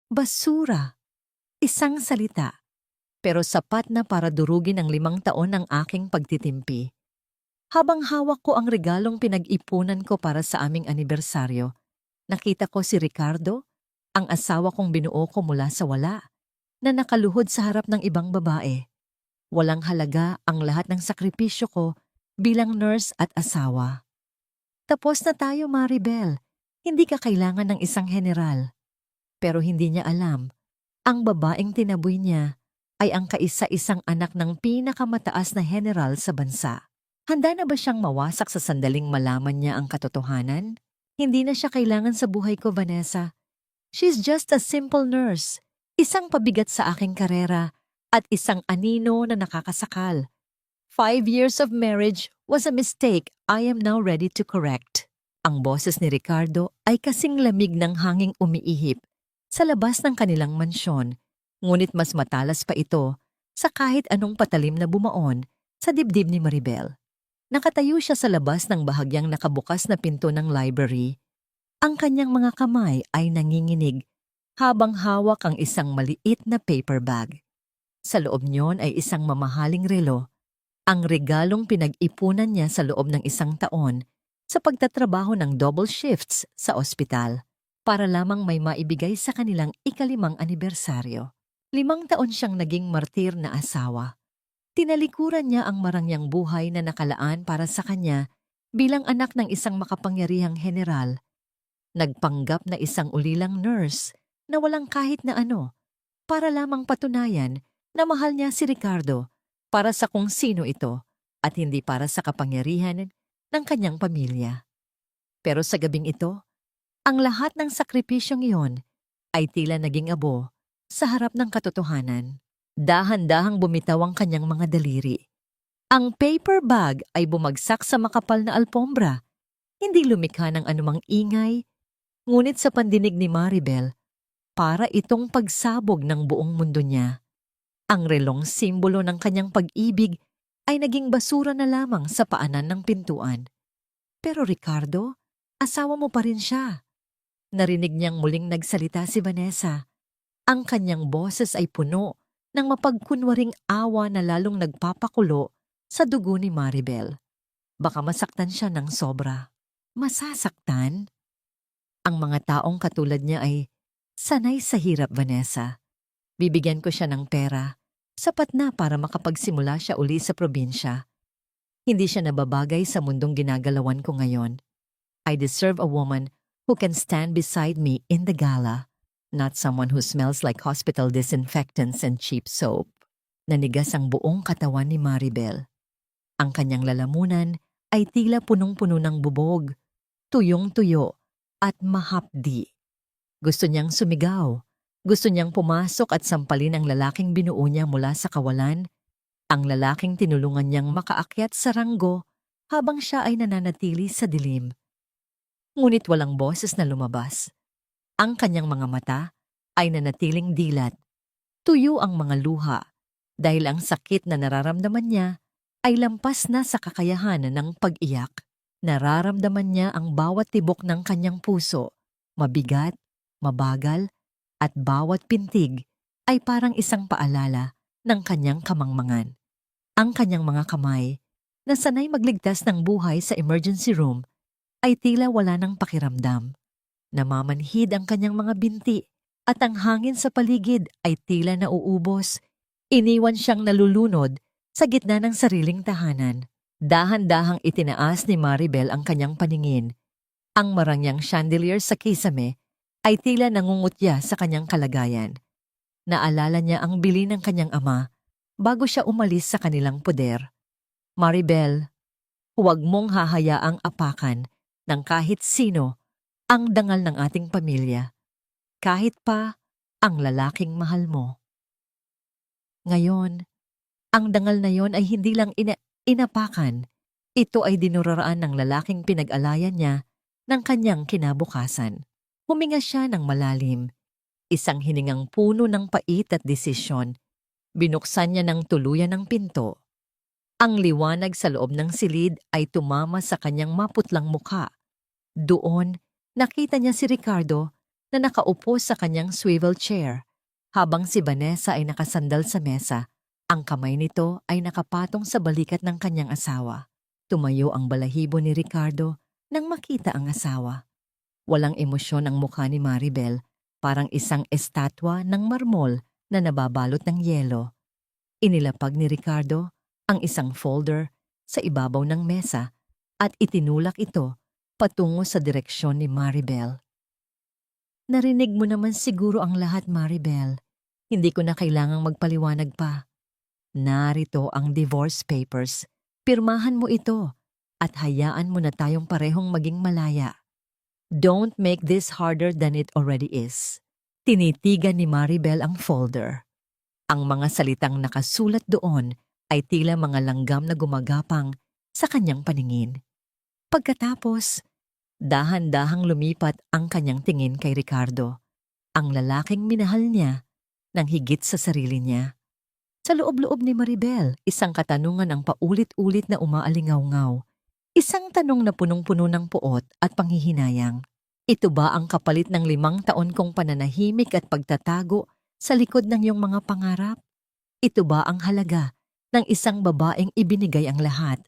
Basura. Isang salita, pero sapat na para durugin ang 5 taon ng aking pagtitimpi. Habang hawak ko ang regalong pinag-ipunan ko para sa aming anibersaryo, nakita ko si Ricardo, ang asawa kong binuo ko mula sa wala, na nakaluhod sa harap ng ibang babae. Walang halaga ang lahat ng sakripisyo ko bilang nurse at asawa. Tapos na tayo, Maribel. Hindi ka kailangan ng isang general. Pero hindi niya alam, ang babaeng tinaboy niya ay ang kaisa-isang anak ng pinakamataas na general sa bansa. Handa na ba siyang mawasak sa sandaling malaman niya ang katotohanan? Hindi na siya kailangan sa buhay ko, Vanessa. She's just a simple nurse, isang pabigat sa aking karera at isang anino na nakakasakal. 5 years of marriage was a mistake I am now ready to correct. Ang boses ni Ricardo ay kasing lamig ng hanging umiihip sa labas ng kanilang mansyon, ngunit mas matalas pa ito sa kahit anong patalim na bumaon sa dibdib ni Maribel. Nakatayo siya sa labas ng bahagyang nakabukas na pinto ng library. Ang kanyang mga kamay ay nanginginig habang hawak ang isang maliit na paper bag. Sa loob niyon ay isang mamahaling relo, ang regalong pinag-ipunan niya sa loob ng 1 taon sa pagtatrabaho ng double shifts sa ospital para lamang may maibigay sa kanilang ika-5 anibersaryo. 5 taon siyang naging martir na asawa. Tinalikuran niya ang marangyang buhay na nakalaan para sa kanya bilang anak ng isang makapangyarihang general. Nagpanggap na isang ulilang nurse na walang kahit na ano para lamang patunayan na mahal niya si Ricardo para sa kung sino ito at hindi para sa kapangyarihan ng kanyang pamilya. Pero sa gabing ito, ang lahat ng sakripisyong iyon ay tila naging abo sa harap ng katotohanan. Dahan-dahang bumitaw ang kanyang mga daliri. Ang paper bag ay bumagsak sa makapal na alpombra. Hindi lumikha ng anumang ingay, ngunit sa pandinig ni Maribel, para itong pagsabog ng buong mundo niya. Ang relong simbolo ng kanyang pag-ibig ay naging basura na lamang sa paanan ng pintuan. Pero Ricardo, asawa mo pa rin siya. Narinig niyang muling nagsalita si Vanessa. Ang kanyang boses ay puno ng mapagkunwaring awa na lalong nagpapakulo sa dugo ni Maribel. Baka masaktan siya ng sobra. Masasaktan? Ang mga taong katulad niya ay sanay sa hirap, Vanessa. Bibigyan ko siya ng pera. Sapat na para makapagsimula siya uli sa probinsya. Hindi siya nababagay sa mundong ginagalawan ko ngayon. I deserve a woman who can stand beside me in the gala, not someone who smells like hospital disinfectants and cheap soap. Nanigas ang buong katawan ni Maribel. Ang kanyang lalamunan ay tila punong-puno ng bubog, tuyong-tuyo at mahapdi. Gusto niyang sumigaw. Gusto niyang pumasok at sampalin ang lalaking binuo niya mula sa kawalan, ang lalaking tinulungan niyang makaakyat sa ranggo habang siya ay nananatili sa dilim. Ngunit walang boses na lumabas. Ang kanyang mga mata ay nanatiling dilat. Tuyo ang mga luha dahil ang sakit na nararamdaman niya ay lampas na sa kakayahan ng pag-iyak. Nararamdaman niya ang bawat tibok ng kanyang puso, mabigat, mabagal, at bawat pintig ay parang isang paalala ng kanyang kamangmangan. Ang kanyang mga kamay, na sanay magligtas ng buhay sa emergency room, ay tila wala ng pakiramdam. Namamanhid ang kanyang mga binti at ang hangin sa paligid ay tila nauubos. Iniwan siyang nalulunod sa gitna ng sariling tahanan. Dahan-dahang itinaas ni Maribel ang kanyang paningin. Ang marangyang chandelier sa kisame ay tila nangungutya sa kanyang kalagayan. Naalala niya ang bili ng kanyang ama bago siya umalis sa kanilang poder. Maribel, huwag mong hahayaang apakan ng kahit sino ang dangal ng ating pamilya, kahit pa ang lalaking mahal mo. Ngayon, ang dangal na yon ay hindi lang inapakan. Ito ay dinuraraan ng lalaking pinag-alayan niya ng kanyang kinabukasan. Huminga siya ng malalim, isang hiningang puno ng pait at desisyon. Binuksan niya ng tuluyan ang pinto. Ang liwanag sa loob ng silid ay tumama sa kanyang maputlang mukha. Doon, nakita niya si Ricardo na nakaupo sa kanyang swivel chair habang si Vanessa ay nakasandal sa mesa. Ang kamay nito ay nakapatong sa balikat ng kanyang asawa. Tumayo ang balahibo ni Ricardo nang makita ang asawa. Walang emosyon ang mukha ni Maribel, parang isang estatwa ng marmol na nababalot ng yelo. Inilapag ni Ricardo ang isang folder sa ibabaw ng mesa at itinulak ito patungo sa direksyon ni Maribel. Narinig mo naman siguro ang lahat, Maribel. Hindi ko na kailangang magpaliwanag pa. Narito ang divorce papers. Pirmahan mo ito at hayaan mo na tayong parehong maging malaya. Don't make this harder than it already is. Tinitigan ni Maribel ang folder. Ang mga salitang nakasulat doon ay tila mga langgam na gumagapang sa kanyang paningin. Pagkatapos, dahan-dahang lumipat ang kanyang tingin kay Ricardo, ang lalaking minahal niya ng higit sa sarili niya. Sa loob-loob ni Maribel, isang katanungan ang paulit-ulit na umaalingaw-ngaw. Isang tanong na punong-puno ng puot at panghihinayang. Ito ba ang kapalit ng 5 taon kong pananahimik at pagtatago sa likod ng iyong mga pangarap? Ito ba ang halaga ng isang babaeng ibinigay ang lahat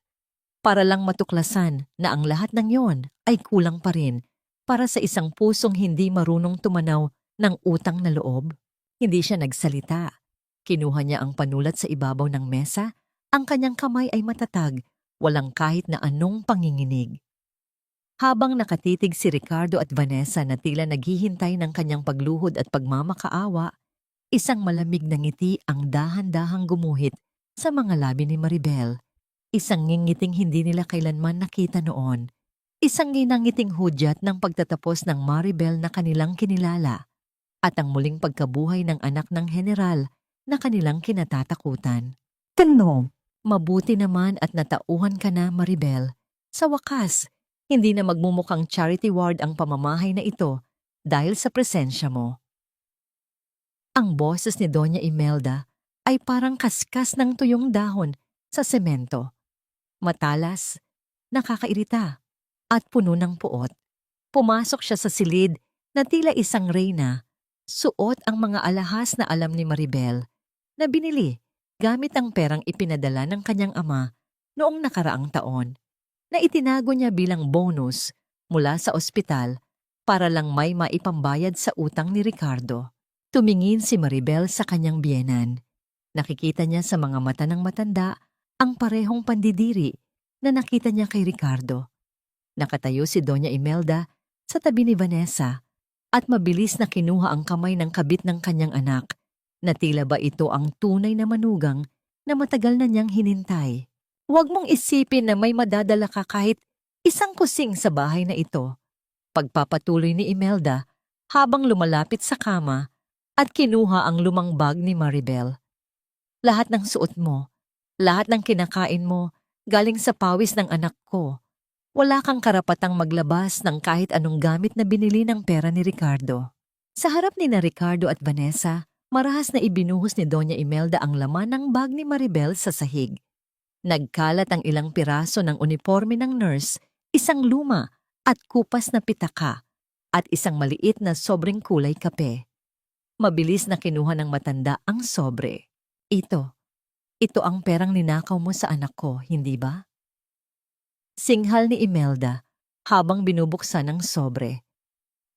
para lang matuklasan na ang lahat ng yon ay kulang pa rin para sa isang pusong hindi marunong tumanaw ng utang na loob? Hindi siya nagsalita. Kinuha niya ang panulat sa ibabaw ng mesa. Ang kanyang kamay ay matatag, walang kahit na anong panginginig. Habang nakatitig si Ricardo at Vanessa na tila naghihintay ng kanyang pagluhod at pagmamakaawa, isang malamig na ngiti ang dahan-dahang gumuhit sa mga labi ni Maribel. Isang ngingiting hindi nila kailanman nakita noon. Isang ginangiting hudyat ng pagtatapos ng Maribel na kanilang kinilala at ang muling pagkabuhay ng anak ng general na kanilang kinatatakutan. Tanong, mabuti naman at natauhan ka na, Maribel. Sa wakas, hindi na magmumukhang charity ward ang pamamahay na ito dahil sa presensya mo. Ang boses ni Doña Imelda ay parang kaskas ng tuyong dahon sa semento. Matalas, nakakairita, at puno ng puot. Pumasok siya sa silid na tila isang reyna, suot ang mga alahas na alam ni Maribel na binili gamit ang perang ipinadala ng kanyang ama noong nakaraang taon, na itinago niya bilang bonus mula sa ospital para lang may maipambayad sa utang ni Ricardo. Tumingin si Maribel sa kanyang biyenan. Nakikita niya sa mga mata ng matanda ang parehong pandidiri na nakita niya kay Ricardo. Nakatayo si Doña Imelda sa tabi ni Vanessa at mabilis na kinuha ang kamay ng kabit ng kanyang anak na tila ba ito ang tunay na manugang na matagal na niyang hinintay. Huwag mong isipin na may madadala ka kahit isang kusing sa bahay na ito. Pagpapatuloy ni Imelda habang lumalapit sa kama at kinuha ang lumang bag ni Maribel. Lahat ng suot mo, lahat ng kinakain mo, galing sa pawis ng anak ko. Wala kang karapatang maglabas ng kahit anong gamit na binili ng pera ni Ricardo. Sa harap ni na Ricardo at Vanessa, marahas na ibinuhos ni Doña Imelda ang laman ng bag ni Maribel sa sahig. Nagkalat ang ilang piraso ng uniforme ng nurse, isang luma at kupas na pitaka, at isang maliit na sobreng kulay kape. Mabilis na kinuha ng matanda ang sobre. Ito ang perang ninakaw mo sa anak ko, hindi ba? Singhal ni Imelda habang binubuksan ang sobre.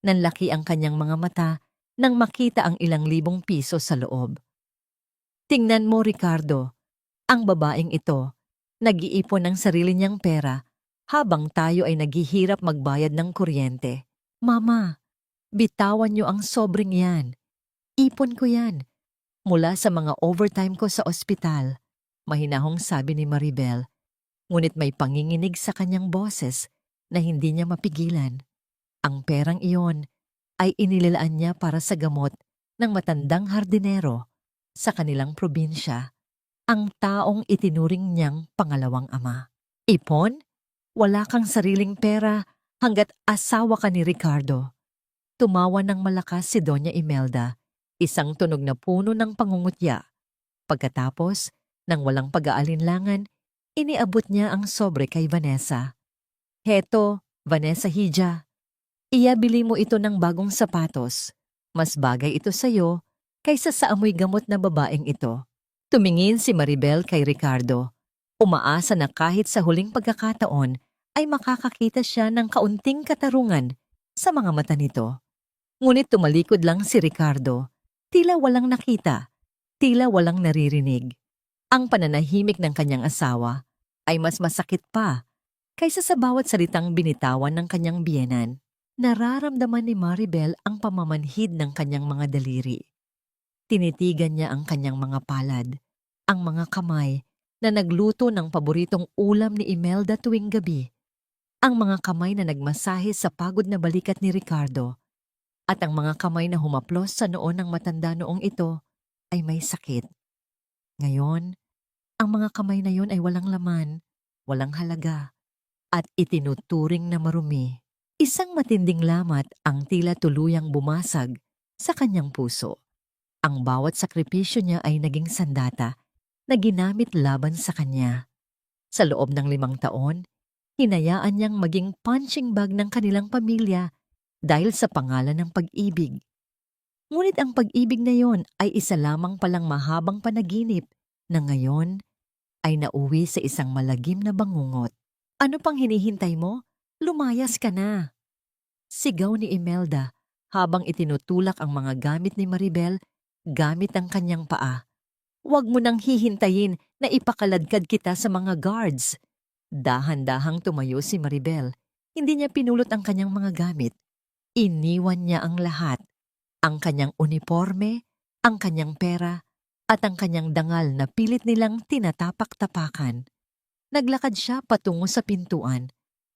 Nanlaki ang kanyang mga mata nang makita ang ilang libong piso sa loob. Tingnan mo, Ricardo, ang babaeng ito, nag-iipon ng sarili niyang pera habang tayo ay naghihirap magbayad ng kuryente. Mama, bitawan niyo ang sobreng yan. Ipon ko yan. Mula sa mga overtime ko sa ospital, mahinahong sabi ni Maribel, ngunit may panginginig sa kanyang boses na hindi niya mapigilan. Ang perang iyon ay inilalaan niya para sa gamot ng matandang hardinero sa kanilang probinsya, ang taong itinuring niyang pangalawang ama. Ipon? Wala kang sariling pera hanggat asawa ka ni Ricardo. Tumawa ng malakas si Doña Imelda, isang tunog na puno ng pangungutya. Pagkatapos, nang walang pag-aalinlangan, iniabot niya ang sobre kay Vanessa. Heto, Vanessa Hija. Iyabili mo ito ng bagong sapatos. Mas bagay ito sa'yo kaysa sa amoy gamot na babaeng ito. Tumingin si Maribel kay Ricardo. Umaasa na kahit sa huling pagkakataon ay makakakita siya ng kaunting katarungan sa mga mata nito. Ngunit tumalikod lang si Ricardo. Tila walang nakita, tila walang naririnig. Ang pananahimik ng kanyang asawa ay mas masakit pa kaysa sa bawat salitang binitawan ng kanyang biyenan. Nararamdaman ni Maribel ang pamamanhid ng kanyang mga daliri. Tinitigan niya ang kanyang mga palad, ang mga kamay na nagluto ng paboritong ulam ni Imelda tuwing gabi, ang mga kamay na nagmasahe sa pagod na balikat ni Ricardo, at ang mga kamay na humaplos sa noon ng matanda noong ito ay may sakit. Ngayon, ang mga kamay na yun ay walang laman, walang halaga, at itinuturing na marumi. Isang matinding lamat ang tila tuluyang bumasag sa kanyang puso. Ang bawat sakripisyo niya ay naging sandata na ginamit laban sa kanya. Sa loob ng 5 taon, hinayaan niyang maging punching bag ng kanilang pamilya dahil sa pangalan ng pag-ibig. Ngunit ang pag-ibig na yon ay isa lamang palang mahabang panaginip na ngayon ay nauwi sa isang malagim na bangungot. Ano pang hinihintay mo? Lumayas ka na! Sigaw ni Imelda habang itinutulak ang mga gamit ni Maribel gamit ang kanyang paa. Huwag mo nang hihintayin na ipakaladkad kita sa mga guards. Dahan-dahang tumayo si Maribel. Hindi niya pinulot ang kanyang mga gamit. Iniwan niya ang lahat. Ang kanyang uniforme, ang kanyang pera, at ang kanyang dangal na pilit nilang tinatapak-tapakan. Naglakad siya patungo sa pintuan.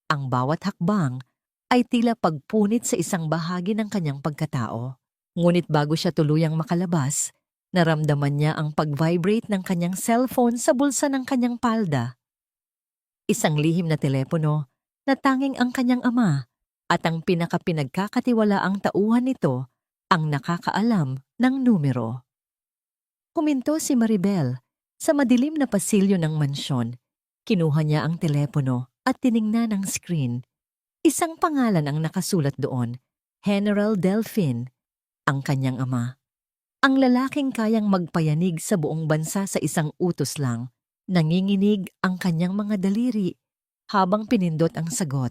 Ang bawat hakbang ay tila pagpunit sa isang bahagi ng kanyang pagkatao. Ngunit bago siya tuluyang makalabas, naramdaman niya ang pag-vibrate ng kanyang cellphone sa bulsa ng kanyang palda. Isang lihim na telepono na tanging ang kanyang ama at ang pinakapinagkakatiwalaang tauhan nito ang nakakaalam ng numero. Huminto si Maribel sa madilim na pasilyo ng mansyon. Kinuha niya ang telepono at tiningnan ang screen. Isang pangalan ang nakasulat doon, General Delfin, ang kanyang ama. Ang lalaking kayang magpayanig sa buong bansa sa isang utos lang. Nanginginig ang kanyang mga daliri habang pinindot ang sagot.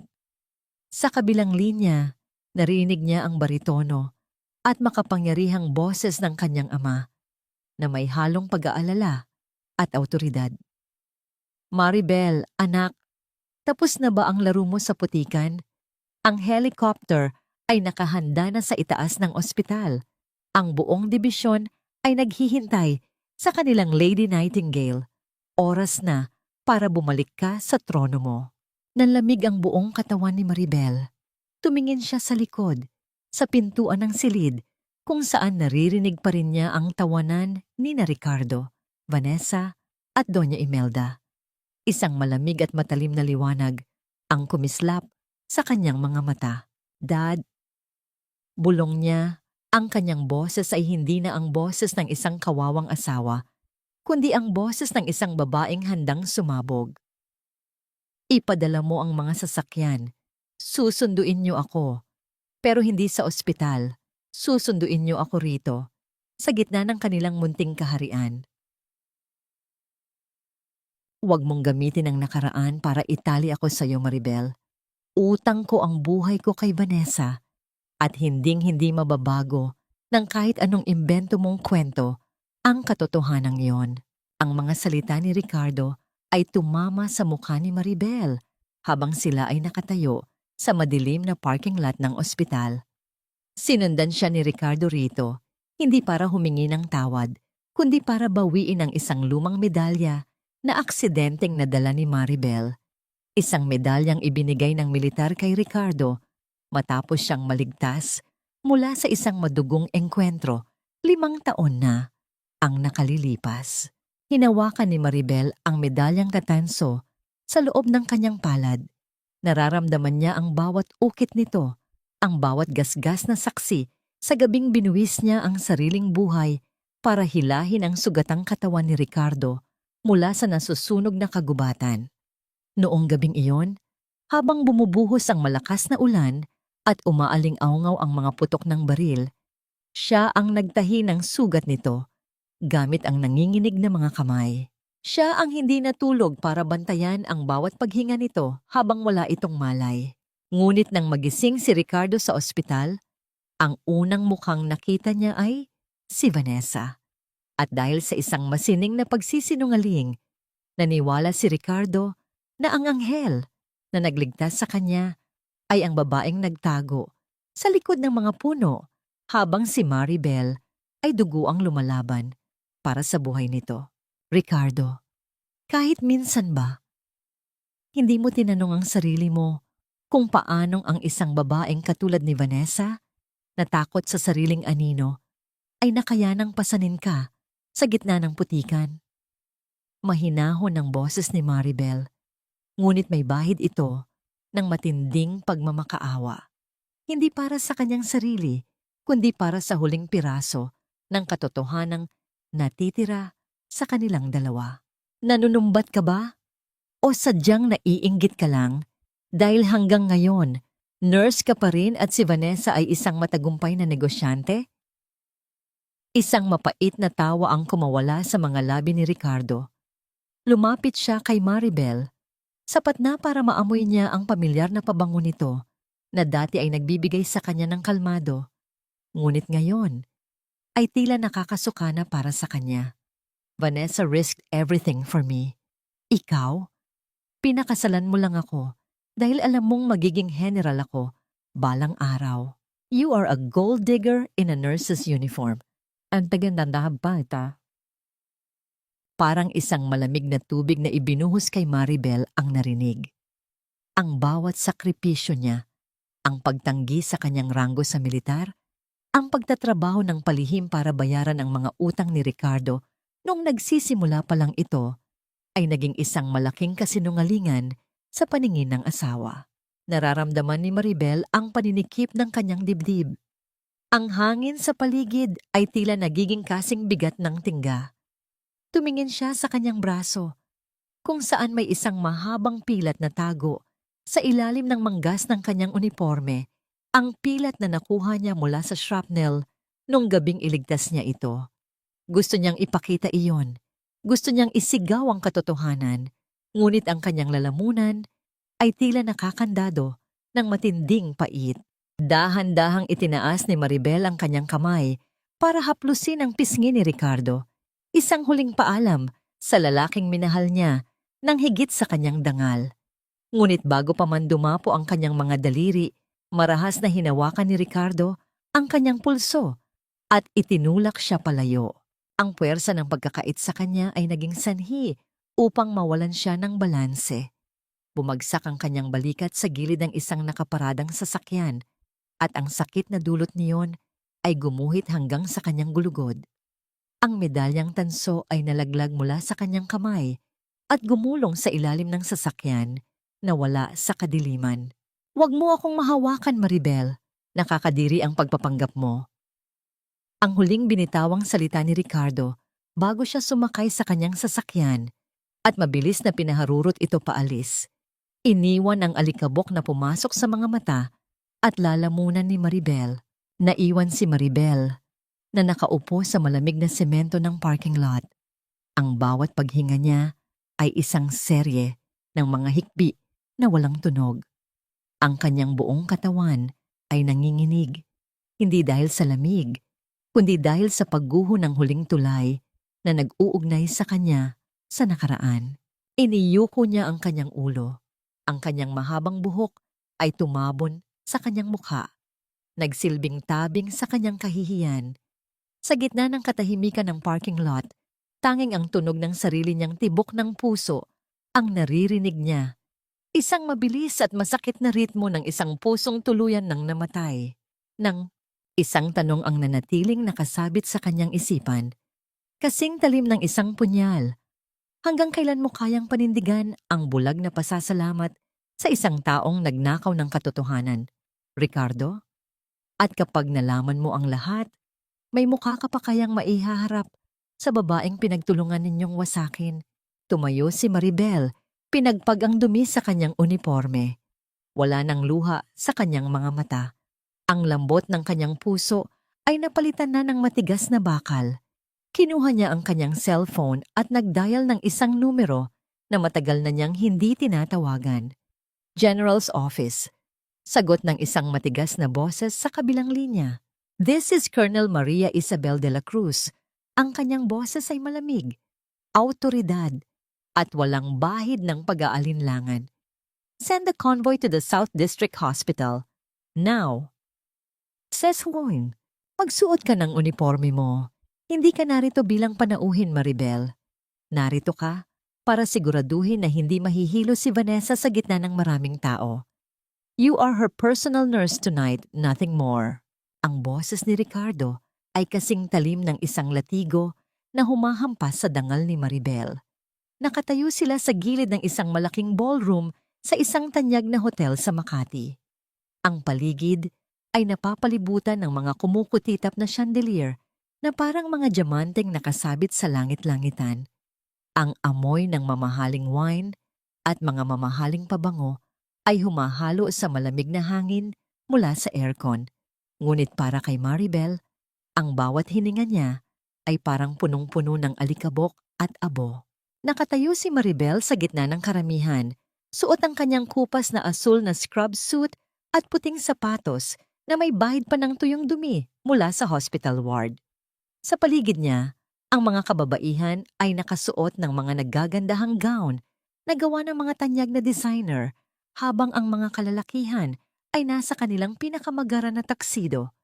Sa kabilang linya, narinig niya ang baritono at makapangyarihang boses ng kanyang ama na may halong pag-aalala at awtoridad. Maribel, anak, tapos na ba ang laro mo sa putikan? Ang helicopter ay nakahanda na sa itaas ng ospital. Ang buong dibisyon ay naghihintay sa kanilang Lady Nightingale. Oras na para bumalik ka sa trono mo. Nanlamig ang buong katawan ni Maribel. Tumingin siya sa likod, sa pintuan ng silid, kung saan naririnig pa rin niya ang tawanan ni Ricardo, Vanessa at Doña Imelda. Isang malamig at matalim na liwanag ang kumislap sa kanyang mga mata. Dad, bulong niya, ang kanyang boses ay hindi na ang boses ng isang kawawang asawa, kundi ang boses ng isang babaeng handang sumabog. Ipadala mo ang mga sasakyan. Susunduin niyo ako. Pero hindi sa ospital. Susunduin niyo ako rito, sa gitna ng kanilang munting kaharian. Huwag mong gamitin ang nakaraan para itali ako sa iyo, Maribel. Utang ko ang buhay ko kay Vanessa at hinding-hindi mababago ng kahit anong imbento mong kwento ang katotohanan iyon. Ang mga salita ni Ricardo ay tumama sa mukha ni Maribel habang sila ay nakatayo sa madilim na parking lot ng ospital. Sinundan siya ni Ricardo rito, hindi para humingi ng tawad, kundi para bawiin ang isang lumang medalya na aksidenteng nadala ni Maribel. Isang medalyang ibinigay ng militar kay Ricardo matapos siyang maligtas mula sa isang madugong engkwentro 5 taon na ang nakalilipas. Hinawakan ni Maribel ang medalyang katanso sa loob ng kanyang palad. Nararamdaman niya ang bawat ukit nito, ang bawat gasgas na saksi sa gabing binuwis niya ang sariling buhay para hilahin ang sugatang katawan ni Ricardo mula sa nasusunog na kagubatan. Noong gabing iyon, habang bumubuhos ang malakas na ulan at umaaling-awngaw ang mga putok ng baril. Siya ang nagtahi ng sugat nito gamit ang nanginginig na mga kamay. Siya ang hindi natulog para bantayan ang bawat paghinga nito habang wala itong malay. Ngunit nang magising si Ricardo sa ospital, ang unang mukhang nakita niya ay si Vanessa. At dahil sa isang masining na pagsisinungaling, naniwala si Ricardo na ang anghel na nagligtas sa kanya ay ang babaeng nagtago sa likod ng mga puno habang si Maribel ay dugo ang lumalaban para sa buhay nito. Ricardo, kahit minsan ba, hindi mo tinanong ang sarili mo kung paanong ang isang babaeng katulad ni Vanessa, natakot sa sariling anino, ay nakayanang pasanin ka sa gitna ng putikan? Mahinahon ang boses ni Maribel, ngunit may bahid ito ng matinding pagmamakaawa. Hindi para sa kanyang sarili, kundi para sa huling piraso ng katotohanang natitira sa kanilang dalawa. Nanunumbat ka ba? O sadyang naiinggit ka lang dahil hanggang ngayon, nurse ka pa rin at si Vanessa ay isang matagumpay na negosyante? Isang mapait na tawa ang kumawala sa mga labi ni Ricardo. Lumapit siya kay Maribel, sapat na para maamoy niya ang pamilyar na pabango nito na dati ay nagbibigay sa kanya ng kalmado. Ngunit ngayon, ay tila nakakasuka na para sa kanya. Vanessa risked everything for me. Ikaw? Pinakasalan mo lang ako dahil alam mong magiging general ako balang araw. You are a gold digger in a nurse's uniform. Ang tagandandahab pa ita. Parang isang malamig na tubig na ibinuhos kay Maribel ang narinig. Ang bawat sakripisyo niya, ang pagtanggi sa kanyang ranggo sa militar, ang pagtatrabaho ng palihim para bayaran ang mga utang ni Ricardo nung nagsisimula pa lang ito, ay naging isang malaking kasinungalingan sa paningin ng asawa. Nararamdaman ni Maribel ang paninikip ng kanyang dibdib. Ang hangin sa paligid ay tila nagiging kasing bigat ng tingga. Tumingin siya sa kanyang braso, kung saan may isang mahabang pilat na tago sa ilalim ng manggas ng kanyang uniforme, ang pilat na nakuha niya mula sa shrapnel nung gabing iligtas niya ito. Gusto niyang ipakita iyon. Gusto niyang isigaw ang katotohanan, ngunit ang kanyang lalamunan ay tila nakakandado ng matinding pait. Dahan-dahang itinaas ni Maribel ang kanyang kamay para haplusin ang pisngi ni Ricardo, isang huling paalam sa lalaking minahal niya nang higit sa kanyang dangal. Ngunit bago pa man dumapo ang kanyang mga daliri, marahas na hinawakan ni Ricardo ang kanyang pulso at itinulak siya palayo. Ang puwersa ng pagkakait sa kanya ay naging sanhi upang mawalan siya ng balanse. Bumagsak ang kanyang balikat sa gilid ng isang nakaparadang sasakyan at ang sakit na dulot niyon ay gumuhit hanggang sa kanyang gulugod. Ang medalyang tanso ay nalaglag mula sa kanyang kamay at gumulong sa ilalim ng sasakyan na wala sa kadiliman. Huwag mo akong mahawakan, Maribel. Nakakadiri ang pagpapanggap mo. Ang huling binitawang salita ni Ricardo bago siya sumakay sa kanyang sasakyan at mabilis na pinaharurot ito paalis. Iniwan ang alikabok na pumasok sa mga mata at lalamunan ni Maribel. Naiwan si Maribel na nakaupo sa malamig na semento ng parking lot. Ang bawat paghinga niya ay isang serye ng mga hikbi na walang tunog. Ang kanyang buong katawan ay nanginginig, hindi dahil sa lamig, kundi dahil sa pagguho ng huling tulay na nag-uugnay sa kanya sa nakaraan. Iniyuko niya ang kanyang ulo. Ang kanyang mahabang buhok ay tumabon sa kanyang mukha, nagsilbing tabing sa kanyang kahihiyan. Sa gitna ng katahimikan ng parking lot, tanging ang tunog ng sarili niyang tibok ng puso ang naririnig niya. Isang mabilis at masakit na ritmo ng isang pusong tuluyan ng namatay. Nang isang tanong ang nanatiling nakasabit sa kanyang isipan, kasing talim ng isang punyal. Hanggang kailan mo kayang panindigan ang bulag na pasasalamat sa isang taong nagnakaw ng katotohanan, Ricardo? At kapag nalaman mo ang lahat, may mukha ka pa kayang maihaharap sa babaeng pinagtulungan ninyong wasakin? Tumayo si Maribel, pinagpag ang dumi sa kanyang uniforme. Wala nang luha sa kanyang mga mata. Ang lambot ng kanyang puso ay napalitan na ng matigas na bakal. Kinuha niya ang kanyang cellphone at nag-dial ng isang numero na matagal na niyang hindi tinatawagan. General's Office. Sagot ng isang matigas na boses sa kabilang linya. This is Colonel Maria Isabel de la Cruz. Ang kanyang boses ay malamig, awtoridad, at walang bahid ng pag-aalinlangan. Send the convoy to the South District Hospital. Now. Says Juan, magsuot ka ng uniforme mo. Hindi ka narito bilang panauhin, Maribel. Narito ka para siguraduhin na hindi mahihilo si Vanessa sa gitna ng maraming tao. You are her personal nurse tonight, nothing more. Ang boses ni Ricardo ay kasing talim ng isang latigo na humahampas sa dangal ni Maribel. Nakatayo sila sa gilid ng isang malaking ballroom sa isang tanyag na hotel sa Makati. Ang paligid ay napapalibutan ng mga kumukutitap na chandelier na parang mga diamanteng nakasabit sa langit-langitan. Ang amoy ng mamahaling wine at mga mamahaling pabango ay humahalo sa malamig na hangin mula sa aircon. Ngunit para kay Maribel, ang bawat hininga niya ay parang punong-puno ng alikabok at abo. Nakatayo si Maribel sa gitna ng karamihan, suot ang kanyang kupas na asul na scrub suit at puting sapatos na may bahid pa ng tuyong dumi mula sa hospital ward. Sa paligid niya, ang mga kababaihan ay nakasuot ng mga naggagandahang gown na gawa ng mga tanyag na designer, habang ang mga kalalakihan ay nasa kanilang pinakamagara na taksido.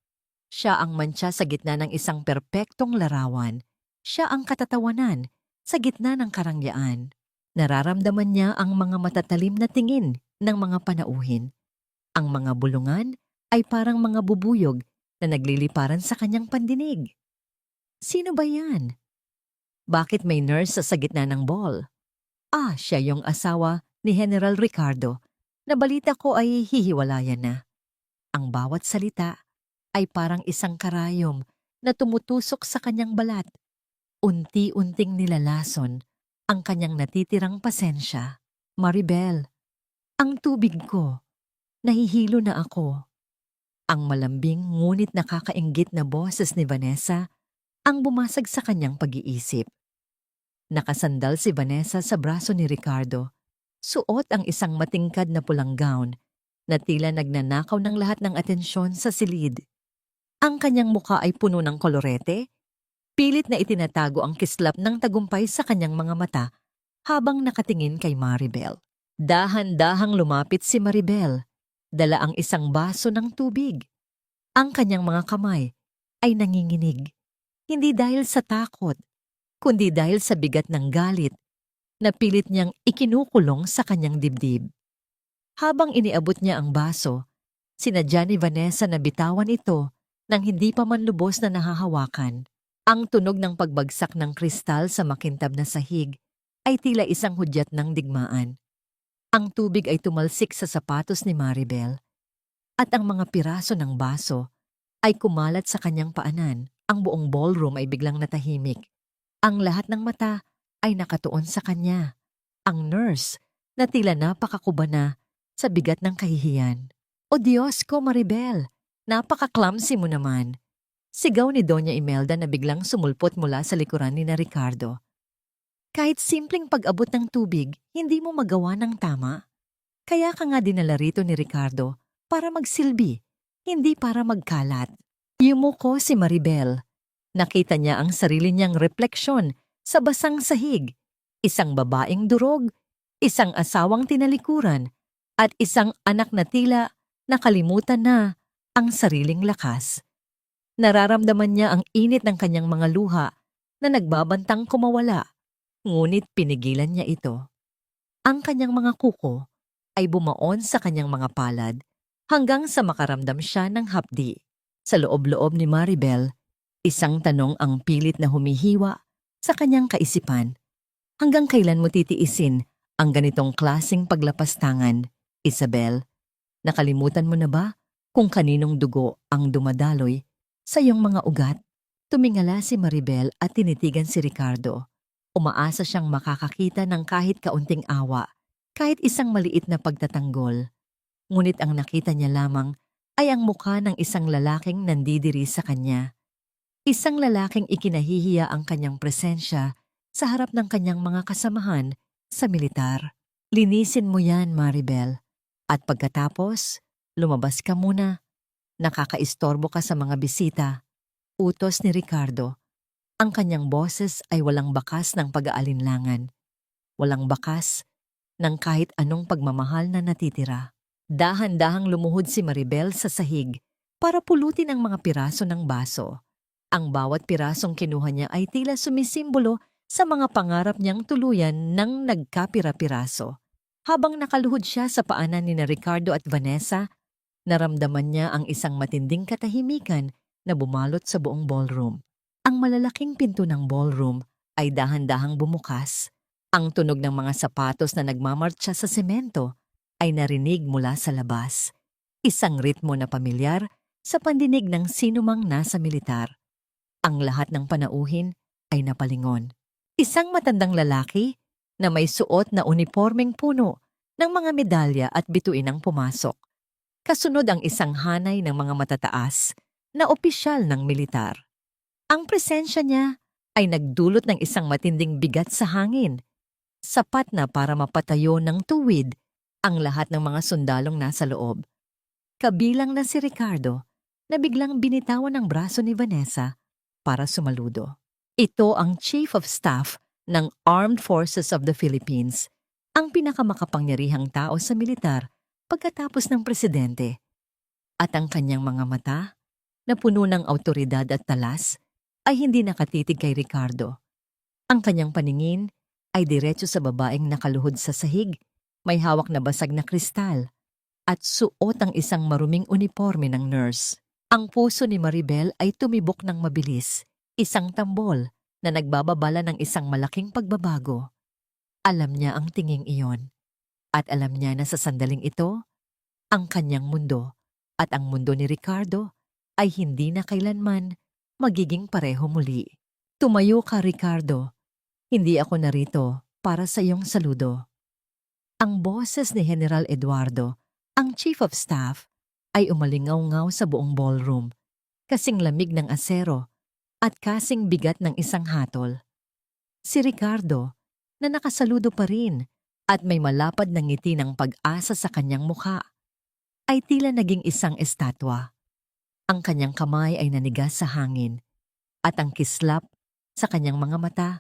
Siya ang mantsa sa gitna ng isang perpektong larawan. Siya ang katatawanan sa gitna ng karangyaan. Nararamdaman niya ang mga matatalim na tingin ng mga panauhin. Ang mga bulungan ay parang mga bubuyog na nagliliparan sa kanyang pandinig. Sino ba yan? Bakit may nurse sa gitna ng ball? Siya yung asawa ni General Ricardo. Na balita ko ay hihiwalayan na. Ang bawat salita ay parang isang karayom na tumutusok sa kanyang balat. Unti-unting nilalason ang kanyang natitirang pasensya. Maribel, ang tubig ko. Nahihilo na ako. Ang malambing ngunit nakakainggit na boses ni Vanessa ang bumasag sa kanyang pag-iisip. Nakasandal si Vanessa sa braso ni Ricardo. Suot ang isang matingkad na pulang gown na tila nagnanakaw ng lahat ng atensyon sa silid. Ang kanyang muka ay puno ng kolorete, pilit na itinatago ang kislap ng tagumpay sa kanyang mga mata habang nakatingin kay Maribel. Dahan-dahang lumapit si Maribel, dala ang isang baso ng tubig. Ang kanyang mga kamay ay nanginginig, hindi dahil sa takot, kundi dahil sa bigat ng galit na pilit niyang ikinukulong sa kanyang dibdib. Habang iniabot niya ang baso, sinadya ni Vanessa na bitawan ito nang hindi pa man lubos na nahahawakan. Ang tunog ng pagbagsak ng kristal sa makintab na sahig ay tila isang hudyat ng digmaan. Ang tubig ay tumalsik sa sapatos ni Maribel at ang mga piraso ng baso ay kumalat sa kanyang paanan. Ang buong ballroom ay biglang natahimik. Ang lahat ng mata ay nakatuon sa kanya. Ang nurse na tila napakakuba na sa bigat ng kahihiyan. O Diyos ko, Maribel, napaka-clumsy mo naman. Sigaw ni Doña Imelda na biglang sumulpot mula sa likuran ni na Ricardo. Kahit simpleng pag-abot ng tubig, hindi mo magawa ng tama. Kaya ka nga dinala rito ni Ricardo para magsilbi, hindi para magkalat. Yumuko si Maribel. Nakita niya ang sarili niyang refleksyon sa basang sahig, isang babaeng durog, isang asawang tinalikuran, at isang anak na tila nakalimutan na ang sariling lakas. Nararamdaman niya ang init ng kanyang mga luha na nagbabantang kumawala, ngunit pinigilan niya ito. Ang kanyang mga kuko ay bumaon sa kanyang mga palad hanggang sa makaramdam siya ng hapdi. Sa loob-loob ni Maribel, isang tanong ang pilit na humihiwa sa kanyang kaisipan. Hanggang kailan mo titiisin ang ganitong klaseng paglapastangan, Isabel? Nakalimutan mo na ba kung kaninong dugo ang dumadaloy sa iyong mga ugat? Tumingala si Maribel at tinitigan si Ricardo. Umaasa siyang makakakita ng kahit kaunting awa, kahit isang maliit na pagtatanggol. Ngunit ang nakita niya lamang ay ang mukha ng isang lalaking nandidiri sa kanya. Isang lalaking ikinahihiya ang kanyang presensya sa harap ng kanyang mga kasamahan sa militar. Linisin mo yan, Maribel. At pagkatapos, lumabas ka muna. Nakakaistorbo ka sa mga bisita. Utos ni Ricardo. Ang kanyang boses ay walang bakas ng pag-aalinlangan. Walang bakas ng kahit anong pagmamahal na natitira. Dahan-dahang lumuhod si Maribel sa sahig para pulutin ang mga piraso ng baso. Ang bawat pirasong kinuha niya ay tila sumisimbolo sa mga pangarap niyang tuluyan ng nagkapira-piraso. Habang nakaluhod siya sa paanan ni Ricardo at Vanessa, naramdaman niya ang isang matinding katahimikan na bumalot sa buong ballroom. Ang malalaking pinto ng ballroom ay dahan-dahang bumukas. Ang tunog ng mga sapatos na nagmamartsa sa semento ay narinig mula sa labas. Isang ritmo na pamilyar sa pandinig ng sinumang nasa militar. Ang lahat ng panauhin ay napalingon. Isang matandang lalaki na may suot na unipormeng puno ng mga medalya at bituin ang pumasok. Kasunod ang isang hanay ng mga matataas na opisyal ng militar. Ang presensya niya ay nagdulot ng isang matinding bigat sa hangin, sapat na para mapatayo ng tuwid ang lahat ng mga sundalong nasa loob. Kabilang na si Ricardo na biglang binitawan ng braso ni Vanessa para sumaludo. Ito ang Chief of Staff ng Armed Forces of the Philippines, ang pinakamakapangyarihang tao sa militar pagkatapos ng presidente. At ang kanyang mga mata, na puno ng awtoridad at talas, ay hindi nakatitig kay Ricardo. Ang kanyang paningin ay diretso sa babaeng nakaluhod sa sahig, may hawak na basag na kristal, at suot ang isang maruming uniforme ng nurse. Ang puso ni Maribel ay tumibok ng mabilis, isang tambol na nagbababala ng isang malaking pagbabago. Alam niya ang tinging iyon, at alam niya na sa sandaling ito, ang kanyang mundo at ang mundo ni Ricardo ay hindi na kailanman magiging pareho muli. Tumayo ka, Ricardo. Hindi ako narito para sa iyong saludo. Ang boses ni General Eduardo, ang Chief of Staff, ay umalingaw-ngaw sa buong ballroom, kasing lamig ng asero at kasing bigat ng isang hatol. Si Ricardo, na nakasaludo pa rin at may malapad na ngiti ng pag-asa sa kanyang mukha, ay tila naging isang estatwa. Ang kanyang kamay ay nanigas sa hangin at ang kislap sa kanyang mga mata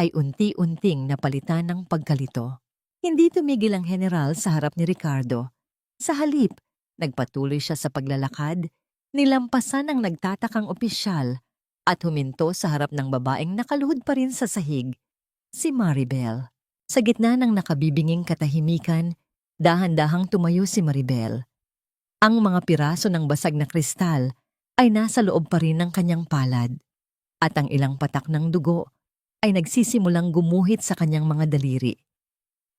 ay unti-unting napalitan ng pagkalito. Hindi tumigil ang general sa harap ni Ricardo. Sa halip, nagpatuloy siya sa paglalakad, nilampasan ang nagtatakang opisyal at huminto sa harap ng babaeng nakaluhod pa rin sa sahig, si Maribel. Sa gitna ng nakabibinging katahimikan, dahan-dahang tumayo si Maribel. Ang mga piraso ng basag na kristal ay nasa loob pa rin ng kanyang palad, at ang ilang patak ng dugo ay nagsisimulang gumuhit sa kanyang mga daliri.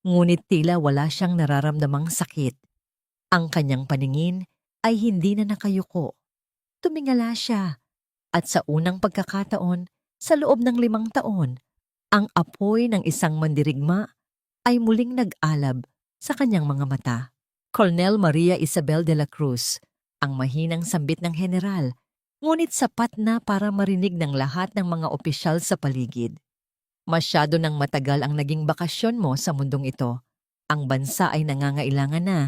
Ngunit tila wala siyang nararamdamang sakit. Ang kanyang paningin ay hindi na nakayuko. Tumingala siya, at sa unang pagkakataon, sa loob ng 5 taon, ang apoy ng isang mandirigma ay muling nag-alab sa kanyang mga mata. Colonel Maria Isabel de la Cruz, ang mahinang sambit ng general, ngunit sapat na para marinig ng lahat ng mga opisyal sa paligid. Masyado nang matagal ang naging bakasyon mo sa mundong ito. Ang bansa ay nangangailangan na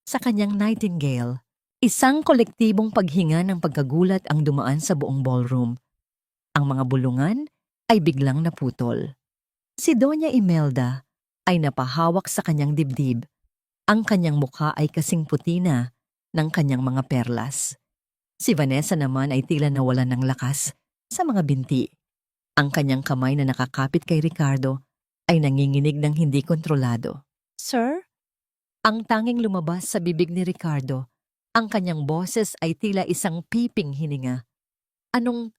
sa kanyang Nightingale. Isang kolektibong paghinga ng pagkagulat ang dumaan sa buong ballroom. Ang mga bulungan ay biglang naputol. Si Doña Imelda ay napahawak sa kanyang dibdib. Ang kanyang mukha ay kasing puti na ng kanyang mga perlas. Si Vanessa naman ay tila nawalan ng lakas sa mga binti. Ang kanyang kamay na nakakapit kay Ricardo ay nanginginig ng hindi kontrolado. Sir? Ang tanging lumabas sa bibig ni Ricardo, ang kanyang boses ay tila isang piping hininga. Anong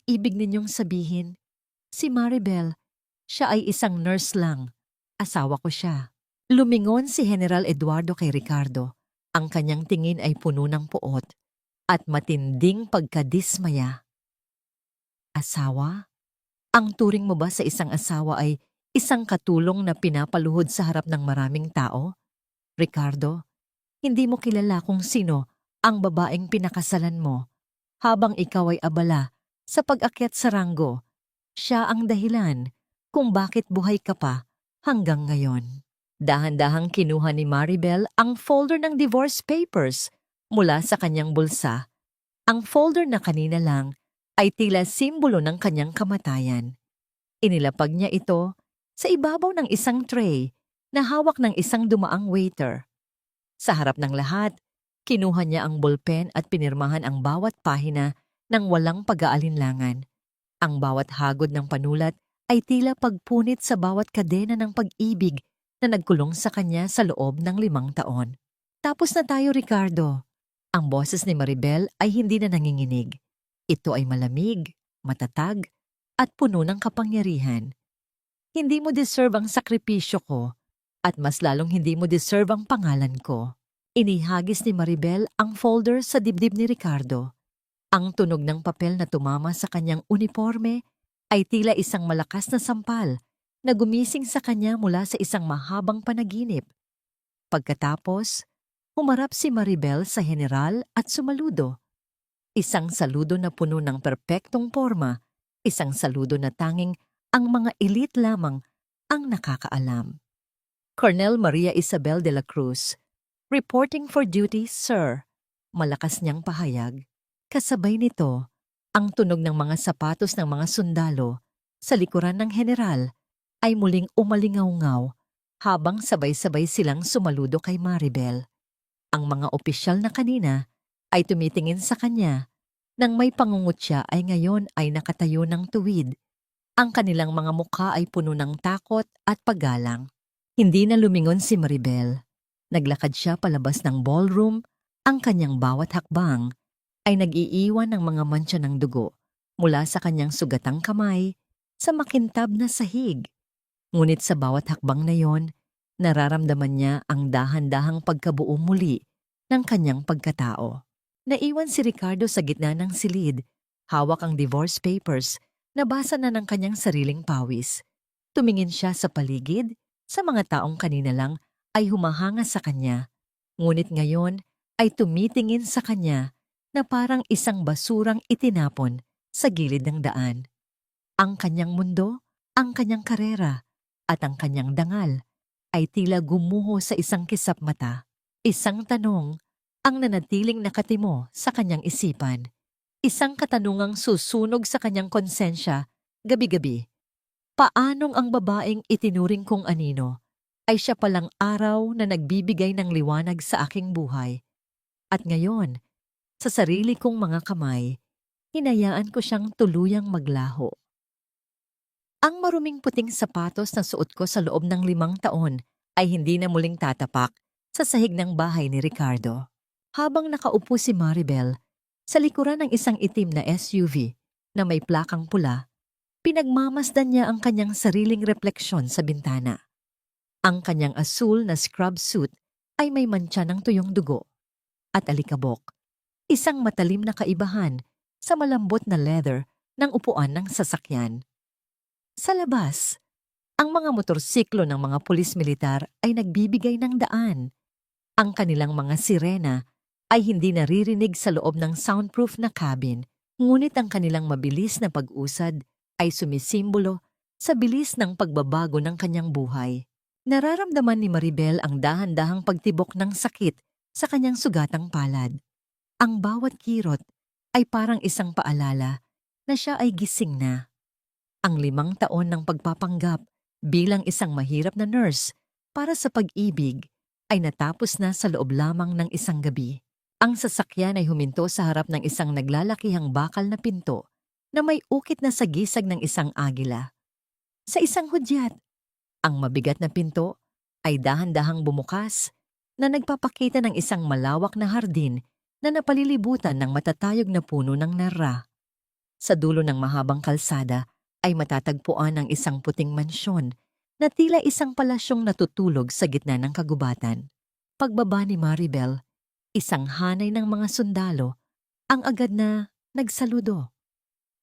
ibig ninyong sabihin? Si Maribel, siya ay isang nurse lang. Asawa ko siya. Lumingon si General Eduardo kay Ricardo. Ang kanyang tingin ay puno ng puot at matinding pagkadismaya. Asawa? Ang turing mo ba sa isang asawa ay isang katulong na pinapaluhod sa harap ng maraming tao? Ricardo, Hindi mo kilala kung sino ang babaeng pinakasalan mo. Habang ikaw ay abala sa pag-akyat sa ranggo, siya ang dahilan kung bakit buhay ka pa hanggang ngayon. Dahan-dahang kinuha ni Maribel ang folder ng divorce papers mula sa kanyang bulsa. Ang folder na kanina lang ay tila simbolo ng kanyang kamatayan. Inilapag niya ito sa ibabaw ng isang tray na hawak ng isang dumaang waiter. Sa harap ng lahat, kinuha niya ang ballpen at pinirmahan ang bawat pahina ng walang pag-aalinlangan. Ang bawat hagod ng panulat ay tila pagpunit sa bawat kadena ng pag-ibig na nagkulong sa kanya sa loob ng 5 taon. Tapos na tayo, Ricardo. Ang boses ni Maribel ay hindi na nanginginig. Ito ay malamig, matatag, at puno ng kapangyarihan. Hindi mo deserve ang sakripisyo ko at mas lalong hindi mo deserve ang pangalan ko. Inihagis ni Maribel ang folder sa dibdib ni Ricardo. Ang tunog ng papel na tumama sa kanyang uniforme ay tila isang malakas na sampal na gumising sa kanya mula sa isang mahabang panaginip. Pagkatapos, humarap si Maribel sa general at sumaludo. Isang saludo na puno ng perpektong porma, isang saludo na tanging ang mga elite lamang ang nakakaalam. Colonel Maria Isabel de la Cruz, reporting for duty, sir. Malakas niyang pahayag. Kasabay nito, ang tunog ng mga sapatos ng mga sundalo sa likuran ng general ay muling umalingaw-ngaw habang sabay-sabay silang sumaludo kay Maribel. Ang mga opisyal na kanina ay tumitingin sa kanya nang may pangungutya ay ngayon ay nakatayo ng tuwid. Ang kanilang mga mukha ay puno ng takot at paggalang. Hindi na lumingon si Maribel. Naglakad siya palabas ng ballroom. Ang kanyang bawat hakbang ay nag-iiwan ng mga mantsa ng dugo mula sa kanyang sugatang kamay sa makintab na sahig. Ngunit sa bawat hakbang na yon, nararamdaman niya ang dahan-dahang pagkabuo muli ng kanyang pagkatao. Naiwan si Ricardo sa gitna ng silid, hawak ang divorce papers, nabasa na ng kanyang sariling pawis. Tumingin siya sa paligid, sa mga taong kanina lang ay humahanga sa kanya. Ngunit ngayon ay tumitingin sa kanya na parang isang basurang itinapon sa gilid ng daan. Ang kanyang mundo, ang kanyang karera, at ang kanyang dangal ay tila gumuho sa isang kisap mata. Isang tanong ang nanatiling nakatimo sa kanyang isipan. Isang katanungang susunog sa kanyang konsensya gabi-gabi. Paanong ang babaeng itinuring kong anino ay siya palang araw na nagbibigay ng liwanag sa aking buhay. At ngayon, sa sarili kong mga kamay, hinayaan ko siyang tuluyang maglaho. Ang maruming puting sapatos na suot ko sa loob ng 5 taon ay hindi na muling tatapak sa sahig ng bahay ni Ricardo. Habang nakaupo si Maribel sa likuran ng isang itim na SUV na may plakang pula, pinagmamasdan niya ang kanyang sariling refleksyon sa bintana. Ang kanyang asul na scrub suit ay may mantsa ng tuyong dugo at alikabok. Isang matalim na kaibahan sa malambot na leather ng upuan ng sasakyan. Sa labas, ang mga motorsiklo ng mga pulis militar ay nagbibigay ng daan. Ang kanilang mga sirena ay hindi naririnig sa loob ng soundproof na cabin, ngunit ang kanilang mabilis na pag-usad ay sumisimbolo sa bilis ng pagbabago ng kanyang buhay. Nararamdaman ni Maribel ang dahan-dahang pagtibok ng sakit sa kanyang sugatang palad. Ang bawat kirot ay parang isang paalala na siya ay gising na. Ang 5 taon ng pagpapanggap bilang isang mahirap na nurse para sa pag-ibig ay natapos na sa loob lamang ng isang gabi. Ang sasakyan ay huminto sa harap ng isang naglalakihang bakal na pinto na may ukit na sagisag ng isang agila. Sa isang hudyat, ang mabigat na pinto ay dahan-dahang bumukas na nagpapakita ng isang malawak na hardin na napalilibutan ng matatayog na puno ng narra. Sa dulo ng mahabang kalsada ay matatagpuan ang isang puting mansyon na tila isang palasyong natutulog sa gitna ng kagubatan. Pagbaba ni Maribel, isang hanay ng mga sundalo ang agad na nagsaludo.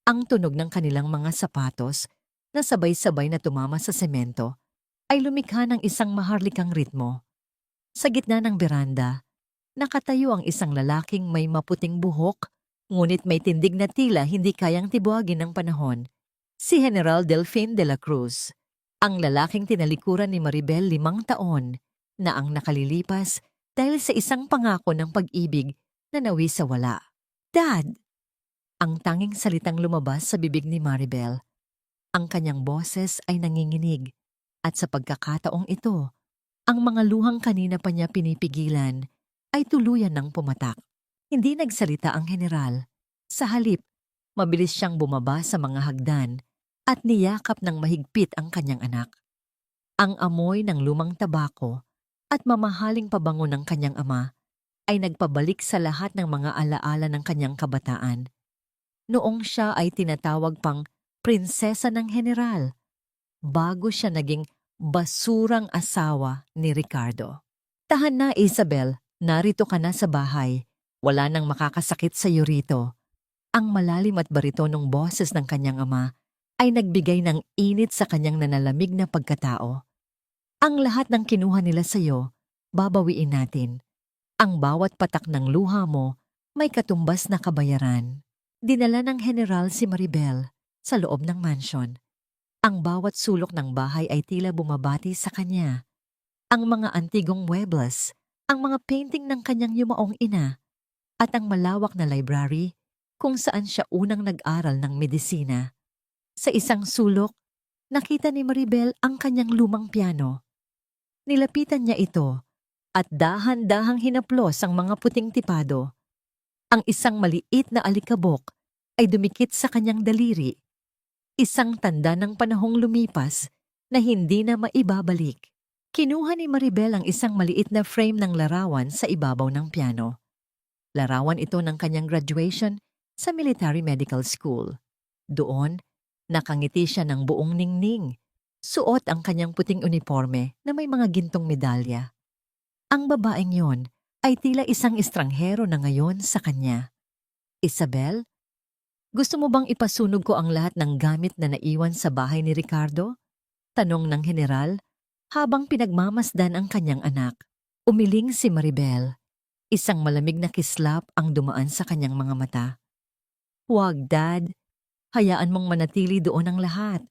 Ang tunog ng kanilang mga sapatos na sabay-sabay na tumama sa semento ay lumikha ng isang maharlikang ritmo. Sa gitna ng beranda, Nakatayo ang isang lalaking may maputing buhok, ngunit may tindig na tila hindi kayang tibuhagin ng panahon. Si General Delfin de la Cruz, ang lalaking tinalikuran ni Maribel 5 taon na ang nakalilipas dahil sa isang pangako ng pag-ibig na nawi sa wala. Dad! Ang tanging salitang lumabas sa bibig ni Maribel. Ang kanyang boses ay nanginginig at sa pagkakataong ito, ang mga luhang kanina pa niya pinipigilan ay tuluyan ng pumatak. Hindi nagsalita ang general. Sa halip, mabilis siyang bumaba sa mga hagdan at niyakap ng mahigpit ang kanyang anak. Ang amoy ng lumang tabako at mamahaling pabango ng kanyang ama ay nagpabalik sa lahat ng mga alaala ng kanyang kabataan. Noong siya ay tinatawag pang prinsesa ng general, bago siya naging basurang asawa ni Ricardo. Tahan na, Isabel, narito ka na sa bahay. Wala nang makakasakit sa iyo rito. Ang malalim at baritonong boses ng kanyang ama ay nagbigay ng init sa kanyang nanalamig na pagkatao. Ang lahat ng kinuha nila sa iyo, babawiin natin. Ang bawat patak ng luha mo may katumbas na kabayaran. Dinala ng general si Maribel sa loob ng mansyon. Ang bawat sulok ng bahay ay tila bumabati sa kanya. Ang mga antigong muebles, ang mga painting ng kanyang yumaong ina, at ang malawak na library kung saan siya unang nag-aral ng medisina. Sa isang sulok, nakita ni Maribel ang kanyang lumang piano. Nilapitan niya ito at dahan-dahang hinaplos ang mga puting tipado. Ang isang maliit na alikabok ay dumikit sa kanyang daliri. Isang tanda ng panahong lumipas na hindi na maibabalik. Kinuha ni Maribel ang isang maliit na frame ng larawan sa ibabaw ng piano. Larawan ito ng kanyang graduation sa Military Medical School. Doon, nakangiti siya ng buong ningning. Suot ang kanyang puting uniforme na may mga gintong medalya. Ang babaeng yon ay tila isang estranghero na ngayon sa kanya. Isabel, gusto mo bang ipasunog ko ang lahat ng gamit na naiwan sa bahay ni Ricardo? Tanong ng general habang pinagmamasdan ang kanyang anak. Umiling si Maribel. Isang malamig na kislap ang dumaan sa kanyang mga mata. Huwag, Dad. Hayaan mong manatili doon ang lahat.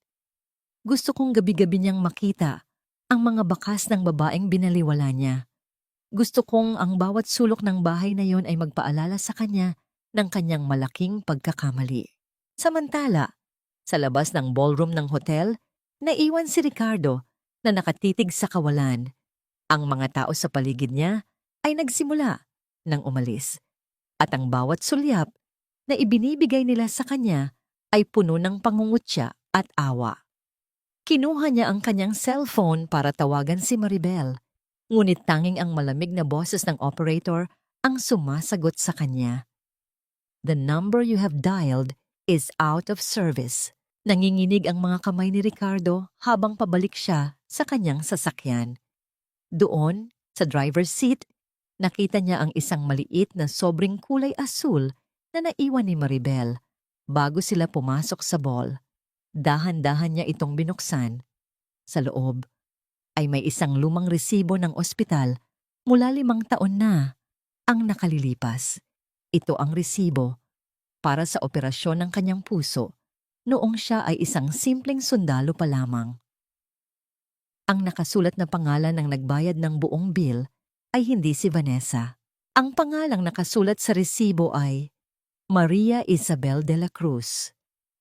Gusto kong gabi-gabi niyang makita ang mga bakas ng babaeng binaliwala niya. Gusto kong ang bawat sulok ng bahay na yon ay magpaalala sa kanya ng kanyang malaking pagkakamali. Samantala, sa labas ng ballroom ng hotel, naiwan si Ricardo na nakatitig sa kawalan. Ang mga tao sa paligid niya ay nagsimula ng umalis. At ang bawat sulyap na ibinibigay nila sa kanya ay puno ng pangungutya at awa. Kinuha niya ang kanyang cellphone para tawagan si Maribel, ngunit tanging ang malamig na boses ng operator ang sumasagot sa kanya. The number you have dialed is out of service. Nanginginig ang mga kamay ni Ricardo habang pabalik siya sa kanyang sasakyan. Doon, sa driver's seat, nakita niya ang isang maliit na sobrang kulay asul na naiwan ni Maribel bago sila pumasok sa ball. Dahan-dahan niya itong binuksan. Sa loob ay may isang lumang resibo ng ospital mula 5 taon na ang nakalilipas. Ito ang resibo para sa operasyon ng kanyang puso noong siya ay isang simpleng sundalo pa lamang. Ang nakasulat na pangalan ng nagbayad ng buong bill ay hindi si Vanessa. Ang pangalang nakasulat sa resibo ay Maria Isabel de la Cruz.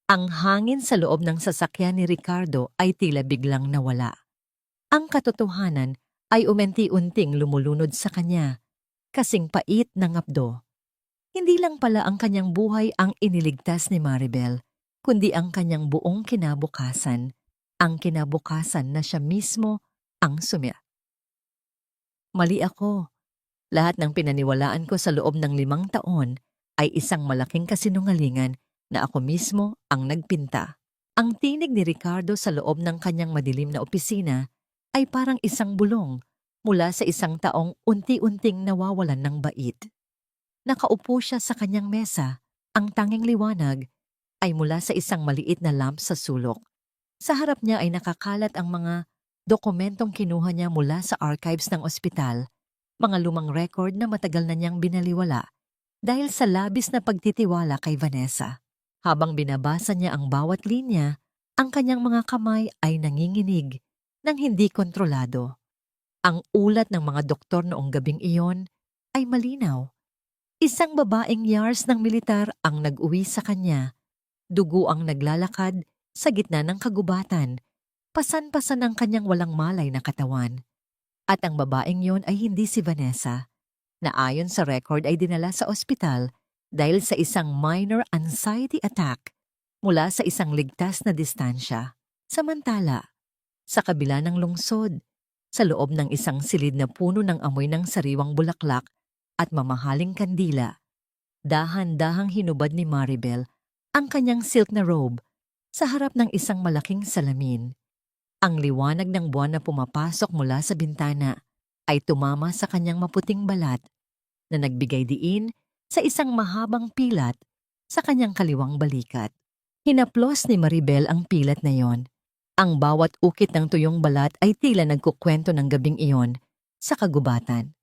Ang hangin sa loob ng sasakyan ni Ricardo ay tila biglang nawala. Ang katotohanan ay unti-unting lumulunod sa kanya, kasing pait ng abdo. Hindi lang pala ang kanyang buhay ang iniligtas ni Maribel, kundi ang kanyang buong kinabukasan, ang kinabukasan na siya mismo ang sumya. Mali ako. Lahat ng pinaniwalaan ko sa loob ng 5 taon ay isang malaking kasinungalingan na ako mismo ang nagpinta. Ang tinig ni Ricardo sa loob ng kanyang madilim na opisina ay parang isang bulong mula sa isang taong unti-unting nawawalan ng bait. Nakaupo siya sa kanyang mesa. Ang tanging liwanag ay mula sa isang maliit na lamp sa sulok. Sa harap niya ay nakakalat ang mga dokumentong kinuha niya mula sa archives ng ospital Mga lumang record na matagal na niyang binaliwala dahil sa labis na pagtitiwala kay Vanessa. Habang binabasa niya ang bawat linya, ang kanyang mga kamay ay nanginginig ng hindi kontrolado. Ang ulat ng mga doktor noong gabing iyon ay malinaw. Isang babaeng yars ng militar ang nag-uwi sa kanya. Dugo ang naglalakad sa gitna ng kagubatan. Pasan-pasan ang kanyang walang malay na katawan. At ang babaeng yon ay hindi si Vanessa, na ayon sa record ay dinala sa ospital dahil sa isang minor anxiety attack mula sa isang ligtas na distansya. Samantala, sa kabila ng lungsod, sa loob ng isang silid na puno ng amoy ng sariwang bulaklak at mamahaling kandila, dahan-dahang hinubad ni Maribel ang kanyang silk na robe sa harap ng isang malaking salamin. Ang liwanag ng buwan na pumapasok mula sa bintana ay tumama sa kanyang maputing balat na nagbigay diin sa isang mahabang pilat sa kanyang kaliwang balikat. Hinaplos ni Maribel ang pilat na yon. Ang bawat ukit ng tuyong balat ay tila nagkukwento ng gabing iyon sa kagubatan.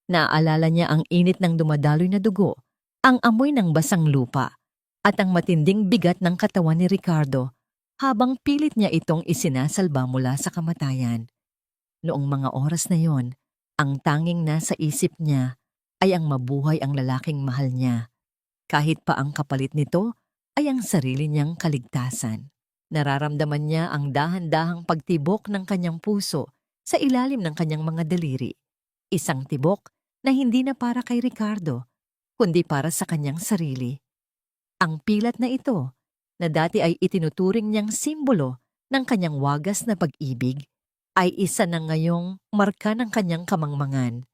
Naaalala niya ang init ng dumadaloy na dugo, ang amoy ng basang lupa, at ang matinding bigat ng katawan ni Ricardo habang pilit niya itong isinasalba mula sa kamatayan. Noong mga oras na yon, ang tanging nasa isip niya ay ang mabuhay ang lalaking mahal niya. Kahit pa ang kapalit nito ay ang sarili niyang kaligtasan. Nararamdaman niya ang dahan-dahang pagtibok ng kanyang puso sa ilalim ng kanyang mga daliri. Isang tibok na hindi na para kay Ricardo, kundi para sa kanyang sarili. Ang pilat na ito, na dati ay itinuturing niyang simbolo ng kanyang wagas na pag-ibig, ay isa na ngayong marka ng kanyang kamangmangan.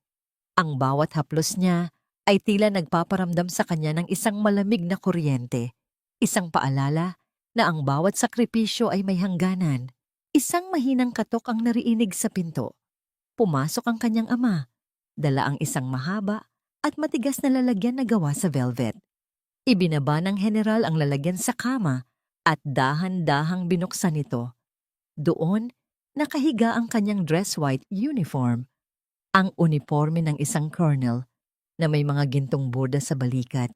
Ang bawat haplos niya ay tila nagpaparamdam sa kanya ng isang malamig na kuryente, isang paalala na ang bawat sakripisyo ay may hangganan. Isang mahinang katok ang nariinig sa pinto. Pumasok ang kanyang ama, dala ang isang mahaba at matigas na lalagyan na gawa sa velvet. Ibinaba ng general ang lalagyan sa kama at dahan-dahang binuksan ito. Doon, nakahiga ang kanyang dress white uniform, ang uniforme ng isang colonel na may mga gintong borda sa balikat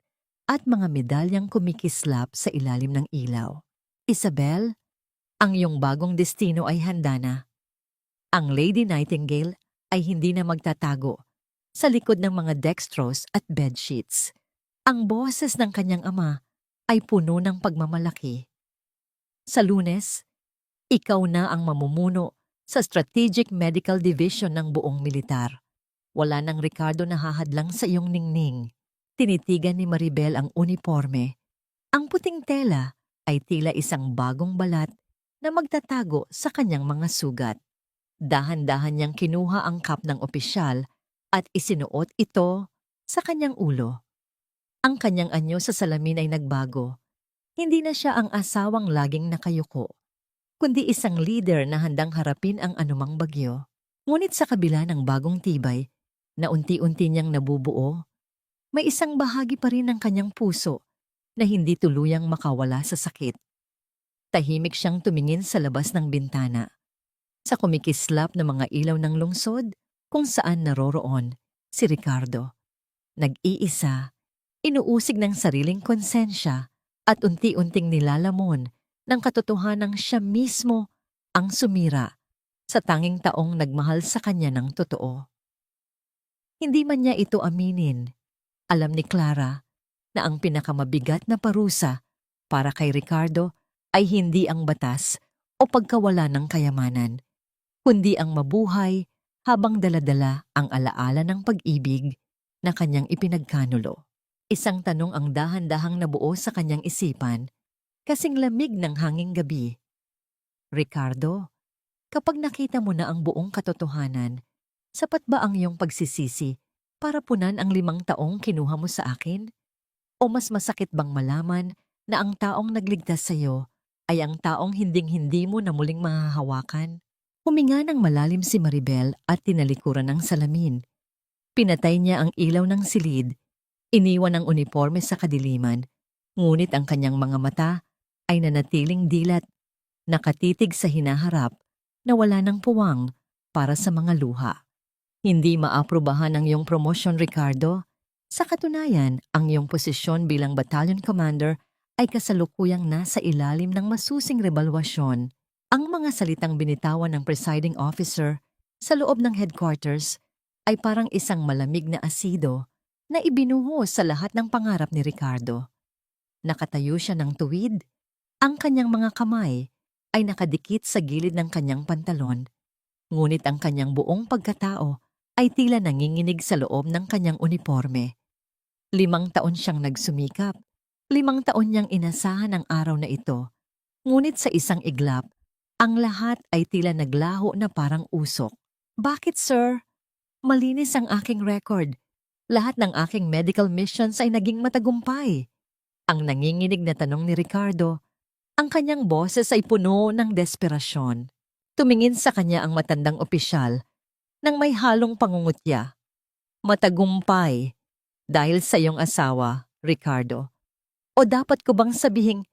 at mga medalyang kumikislap sa ilalim ng ilaw. Isabel, ang iyong bagong destino ay handa na. Ang Lady Nightingale ay hindi na magtatago sa likod ng mga dextrose at bedsheets. Ang boses ng kanyang ama ay puno ng pagmamalaki. Sa Lunes, ikaw na ang mamumuno sa Strategic Medical Division ng buong militar. Wala nang Ricardo na hahadlang sa iyong ningning. Tinitigan ni Maribel ang uniforme. Ang puting tela ay tila isang bagong balat na magtatago sa kanyang mga sugat. Dahan-dahan niyang kinuha ang cap ng opisyal at isinuot ito sa kanyang ulo. Ang kanyang anyo sa salamin ay nagbago. Hindi na siya ang asawang laging nakayuko, kundi isang leader na handang harapin ang anumang bagyo. Ngunit sa kabila ng bagong tibay na unti-unti niyang nabubuo, may isang bahagi pa rin ng kanyang puso na hindi tuluyang makawala sa sakit. Tahimik siyang tumingin sa labas ng bintana, sa kumikislap na mga ilaw ng lungsod kung saan naroroon si Ricardo. Nag-iisa, inuusig ng sariling konsensya at unti-unting nilalamon ng katotohanang siya mismo ang sumira sa tanging taong nagmahal sa kanya ng totoo. Hindi man niya ito aminin, alam ni Clara na ang pinakamabigat na parusa para kay Ricardo ay hindi ang batas o pagkawala ng kayamanan, kundi ang mabuhay habang daladala ang alaala ng pag-ibig na kanyang ipinagkanulo. Isang tanong ang dahan-dahang nabuo sa kanyang isipan, kasing lamig ng hanging gabi. Ricardo, kapag nakita mo na ang buong katotohanan, sapat ba ang iyong pagsisisi para punan ang 5 taong kinuha mo sa akin? O mas masakit bang malaman na ang taong nagligtas sa iyo ay ang taong hinding-hindi mo na muling mahahawakan? Huminga ng malalim si Maribel at tinalikuran ng salamin. Pinatay niya ang ilaw ng silid. Iniwan ang uniforme sa kadiliman, ngunit ang kanyang mga mata ay nanatiling dilat, nakatitig sa hinaharap na wala ng puwang para sa mga luha. Hindi maaprubahan ang iyong promosyon, Ricardo. Sa katunayan, ang iyong posisyon bilang battalion commander ay kasalukuyang nasa ilalim ng masusing rebalwasyon. Ang mga salitang binitawan ng presiding officer sa loob ng headquarters ay parang isang malamig na asido na ibinuhos sa lahat ng pangarap ni Ricardo. Nakatayo siya ng tuwid. Ang kanyang mga kamay ay nakadikit sa gilid ng kanyang pantalon, ngunit ang kanyang buong pagkatao ay tila nanginginig sa loob ng kanyang uniforme. 5 taon siyang nagsumikap. 5 taon niyang inasahan ang araw na ito. Ngunit sa isang iglap, ang lahat ay tila naglaho na parang usok. Bakit, sir? Malinis ang aking record. Lahat ng aking medical missions ay naging matagumpay. Ang nanginginig na tanong ni Ricardo. Ang kanyang boses ay puno ng desperasyon. Tumingin sa kanya ang matandang opisyal nang may halong pangungutya. Matagumpay dahil sa iyong asawa, Ricardo. O dapat ko bang sabihing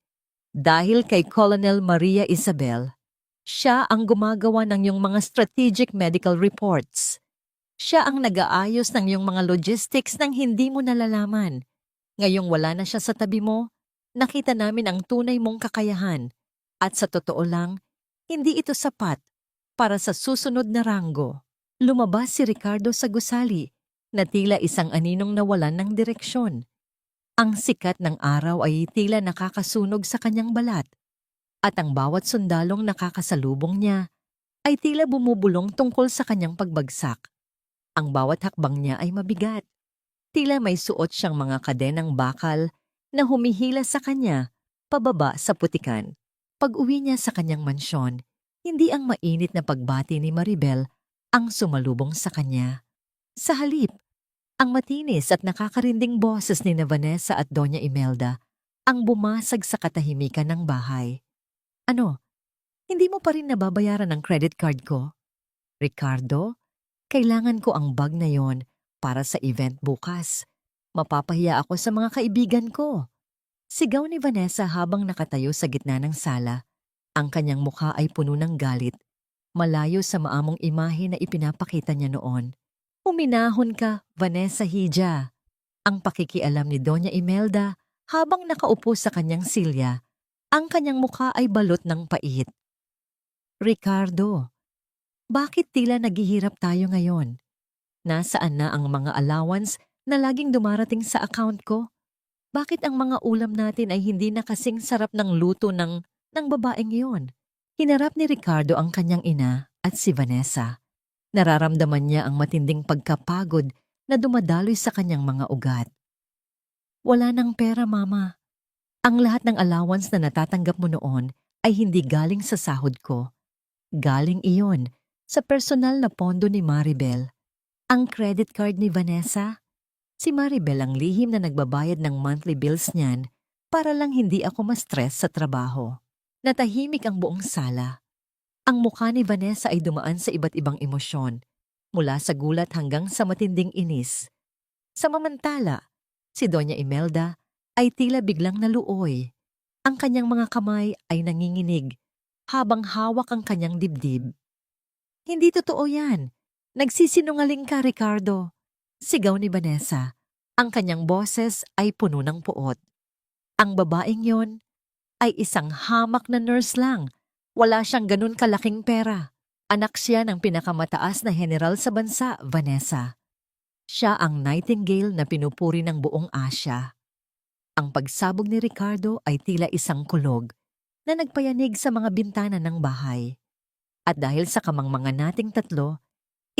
dahil kay Colonel Maria Isabel, siya ang gumagawa ng iyong mga strategic medical reports. Siya ang nag-aayos ng iyong mga logistics nang hindi mo nalalaman. Ngayong wala na siya sa tabi mo, nakita namin ang tunay mong kakayahan. At sa totoo lang, hindi ito sapat para sa susunod na ranggo. Lumabas si Ricardo sa gusali na tila isang aninong nawalan ng direksyon. Ang sikat ng araw ay tila nakakasunog sa kanyang balat at ang bawat sundalong nakakasalubong niya ay tila bumubulong tungkol sa kanyang pagbagsak. Ang bawat hakbang niya ay mabigat. Tila may suot siyang mga kadenang bakal na humihila sa kanya pababa sa putikan. Pag-uwi niya sa kanyang mansyon, hindi ang mainit na pagbati ni Maribel ang sumalubong sa kanya. Sa halip, ang matinis at nakakarinding boses ni Vanessa at Doña Imelda ang bumasag sa katahimikan ng bahay. Ano, hindi mo pa rin nababayaran ang credit card ko? Ricardo, kailangan ko ang bag na yon para sa event bukas. Mapapahiya ako sa mga kaibigan ko. Sigaw ni Vanessa habang nakatayo sa gitna ng sala. Ang kanyang mukha ay puno ng galit, malayo sa maamong imahe na ipinapakita niya noon. Uminahon ka, Vanessa Hija. Ang pakikialam ni Doña Imelda habang nakaupo sa kanyang silya, ang kanyang mukha ay balot ng pait. Ricardo, bakit tila naghihirap tayo ngayon? Nasaan na ang mga allowance na laging dumarating sa account ko? Bakit ang mga ulam natin ay hindi na kasing sarap ng luto ng babaeng iyon? Hinarap ni Ricardo ang kanyang ina at si Vanessa. Nararamdaman niya ang matinding pagkapagod na dumadaloy sa kanyang mga ugat. Wala nang pera, Mama. Ang lahat ng allowance na natatanggap mo noon ay hindi galing sa sahod ko. Galing iyon sa personal na pondo ni Maribel. Ang credit card ni Vanessa? Si Maribel ang lihim na nagbabayad ng monthly bills niyan para lang hindi ako ma-stress sa trabaho. Natahimik ang buong sala. Ang mukha ni Vanessa ay dumaan sa iba't ibang emosyon, mula sa gulat hanggang sa matinding inis. Samantala, si Doña Imelda ay tila biglang naluoy. Ang kanyang mga kamay ay nanginginig habang hawak ang kanyang dibdib. Hindi totoo yan. Nagsisinungaling ka, Ricardo. Sigaw ni Vanessa. Ang kanyang boses ay puno ng puot. Ang babaeng yon ay isang hamak na nurse lang. Wala siyang ganun kalaking pera. Anak siya ng pinakamataas na general sa bansa, Vanessa. Siya ang Nightingale na pinupuri ng buong Asya. Ang pagsabog ni Ricardo ay tila isang kulog na nagpayanig sa mga bintana ng bahay. At dahil sa kamangmangan nating tatlo,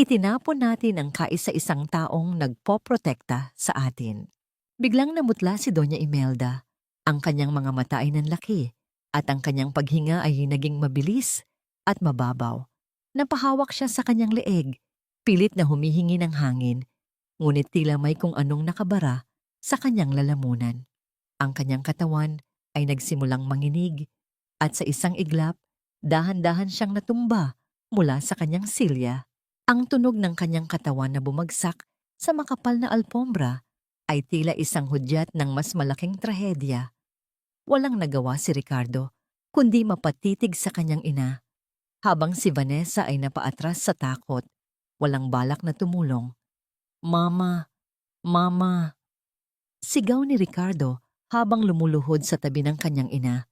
itinapon natin ang kaisa-isang taong nagpoprotekta sa atin. Biglang namutla si Doña Imelda. Ang kanyang mga mata ay nanlaki at ang kanyang paghinga ay naging mabilis at mababaw. Napahawak siya sa kanyang leeg, pilit na humihingi ng hangin, ngunit tila may kung anong nakabara sa kanyang lalamunan. Ang kanyang katawan ay nagsimulang manginig at sa isang iglap, dahan-dahan siyang natumba mula sa kanyang silya. Ang tunog ng kanyang katawan na bumagsak sa makapal na alpombra ay tila isang hudyat ng mas malaking trahedya. Walang nagawa si Ricardo, kundi mapatitig sa kanyang ina, habang si Vanessa ay napaatras sa takot. walang balak na tumulong. "Mama, Mama!" Sigaw ni Ricardo habang lumuluhod sa tabi ng kanyang ina.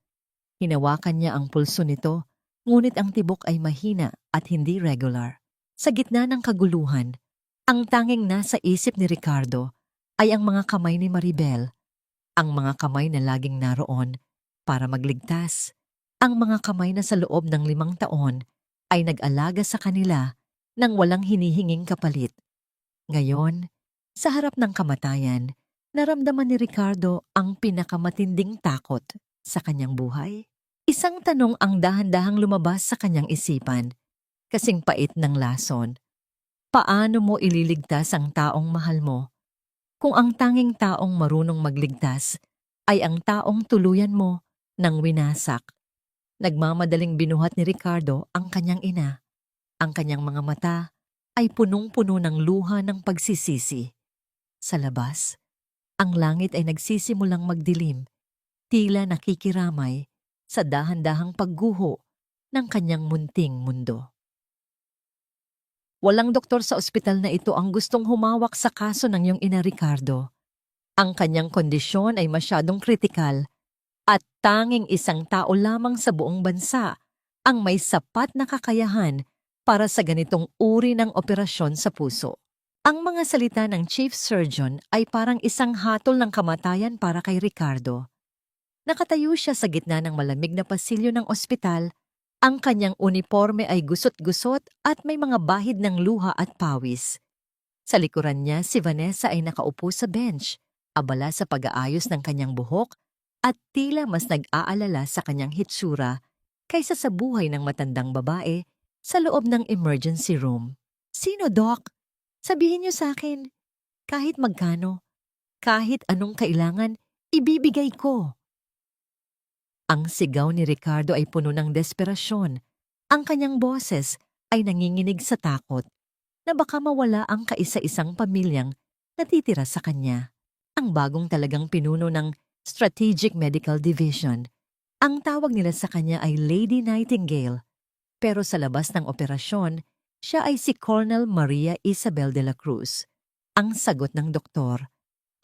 Hinawakan niya ang pulso nito, ngunit ang tibok ay mahina at hindi regular. Sa gitna ng kaguluhan, ang tanging nasa isip ni Ricardo ay ang mga kamay ni Maribel, ang mga kamay na laging naroon para magligtas, ang mga kamay na sa loob ng 5 taon ay nag-alaga sa kanila nang walang hinihinging kapalit. Ngayon, sa harap ng kamatayan, naramdaman ni Ricardo ang pinakamatinding takot sa kanyang buhay. Isang tanong ang dahan-dahang lumabas sa kanyang isipan, kasing pait ng lason. Paano mo ililigtas ang taong mahal mo kung ang tanging taong marunong magligtas ay ang taong tuluyan mo nang winasak? Nagmamadaling binuhat ni Ricardo ang kanyang ina. Ang kanyang mga mata ay punong-puno ng luha ng pagsisisi. Sa labas, ang langit ay nagsisimulang magdilim, tila nakikiramay sa dahan-dahang pagguho ng kanyang munting mundo. Walang doktor sa ospital na ito ang gustong humawak sa kaso ng iyong ina, Ricardo. Ang kanyang kondisyon ay masyadong kritikal at tanging isang tao lamang sa buong bansa ang may sapat na kakayahan para sa ganitong uri ng operasyon sa puso. Ang mga salita ng chief surgeon ay parang isang hatol ng kamatayan para kay Ricardo. Nakatayo siya sa gitna ng malamig na pasilyo ng ospital. Ang kanyang uniforme ay gusot-gusot at may mga bahid ng luha at pawis. Sa likuran niya, si Vanessa ay nakaupo sa bench, abala sa pag-aayos ng kanyang buhok at tila mas nag-aalala sa kanyang hitsura kaysa sa buhay ng matandang babae sa loob ng emergency room. "Sino, Doc? Sabihin niyo sa akin. Kahit magkano, kahit anong kailangan, ibibigay ko." Ang sigaw ni Ricardo ay puno ng desperasyon. Ang kanyang boses ay nanginginig sa takot na baka mawala ang kaisa-isang pamilyang natitira sa kanya. Ang bagong talagang pinuno ng Strategic Medical Division. Ang tawag nila sa kanya ay Lady Nightingale. Pero sa labas ng operasyon, siya ay si Colonel Maria Isabel de la Cruz. Ang sagot ng doktor,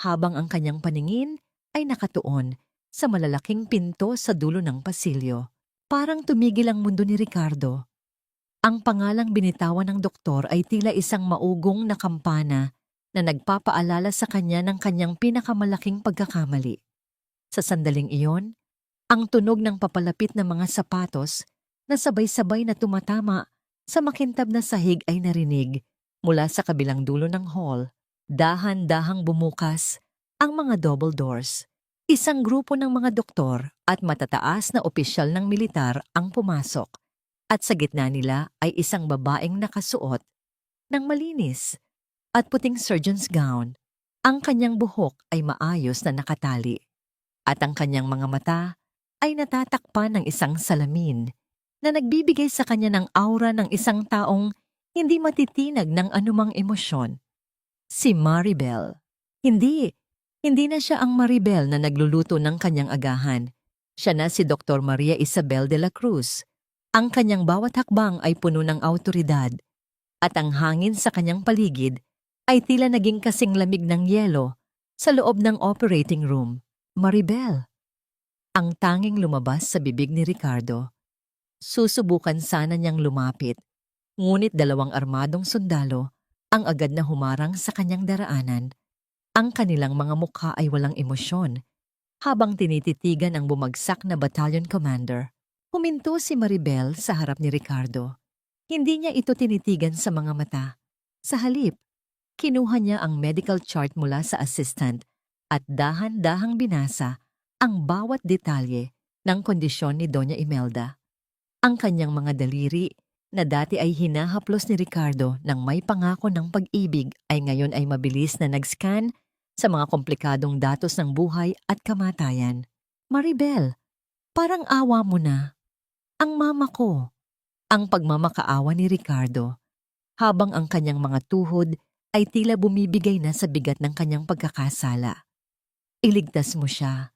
habang ang kanyang paningin ay nakatuon sa malalaking pinto sa dulo ng pasilyo. Parang tumigil ang mundo ni Ricardo. Ang pangalang binitawan ng doktor ay tila isang maugong na kampana na nagpapaalala sa kanya ng kanyang pinakamalaking pagkakamali. Sa sandaling iyon, ang tunog ng papalapit na mga sapatos na sabay-sabay na tumatama sa makintab na sahig ay narinig mula sa kabilang dulo ng hall. Dahan-dahang bumukas ang mga double doors. Isang grupo ng mga doktor at matataas na opisyal ng militar ang pumasok at sa gitna nila ay isang babaeng nakasuot ng malinis at puting surgeon's gown. Ang kanyang buhok ay maayos na nakatali at ang kanyang mga mata ay natatakpan ng isang salamin na nagbibigay sa kanya ng aura ng isang taong hindi matitinag ng anumang emosyon. Si Maribel. Hindi na siya ang Maribel na nagluluto ng kanyang agahan. Siya na si Dr. Maria Isabel de la Cruz. Ang kanyang bawat hakbang ay puno ng awtoridad at ang hangin sa kanyang paligid ay tila naging kasing lamig ng yelo sa loob ng operating room. Maribel. Ang tanging lumabas sa bibig ni Ricardo. Susubukan sana niyang lumapit, ngunit 2 armadong sundalo ang agad na humarang sa kanyang daraanan. Ang kanilang mga mukha ay walang emosyon habang tinititigan ang bumagsak na battalion commander. Huminto si Maribel sa harap ni Ricardo. Hindi niya ito tinitigan sa mga mata. Sa halip, kinuha niya ang medical chart mula sa assistant at dahan-dahang binasa ang bawat detalye ng kondisyon ni Doña Imelda. Ang kanyang mga daliri na dati ay hinahaplos ni Ricardo nang may pangako ng pag-ibig ay ngayon ay mabilis na nag-scan sa mga komplikadong datos ng buhay at kamatayan. "Maribel, parang awa mo na. Ang mama ko." Ang pagmamakaawa ni Ricardo, habang ang kanyang mga tuhod ay tila bumibigay na sa bigat ng kanyang pagkakasala. "Iligtas mo siya.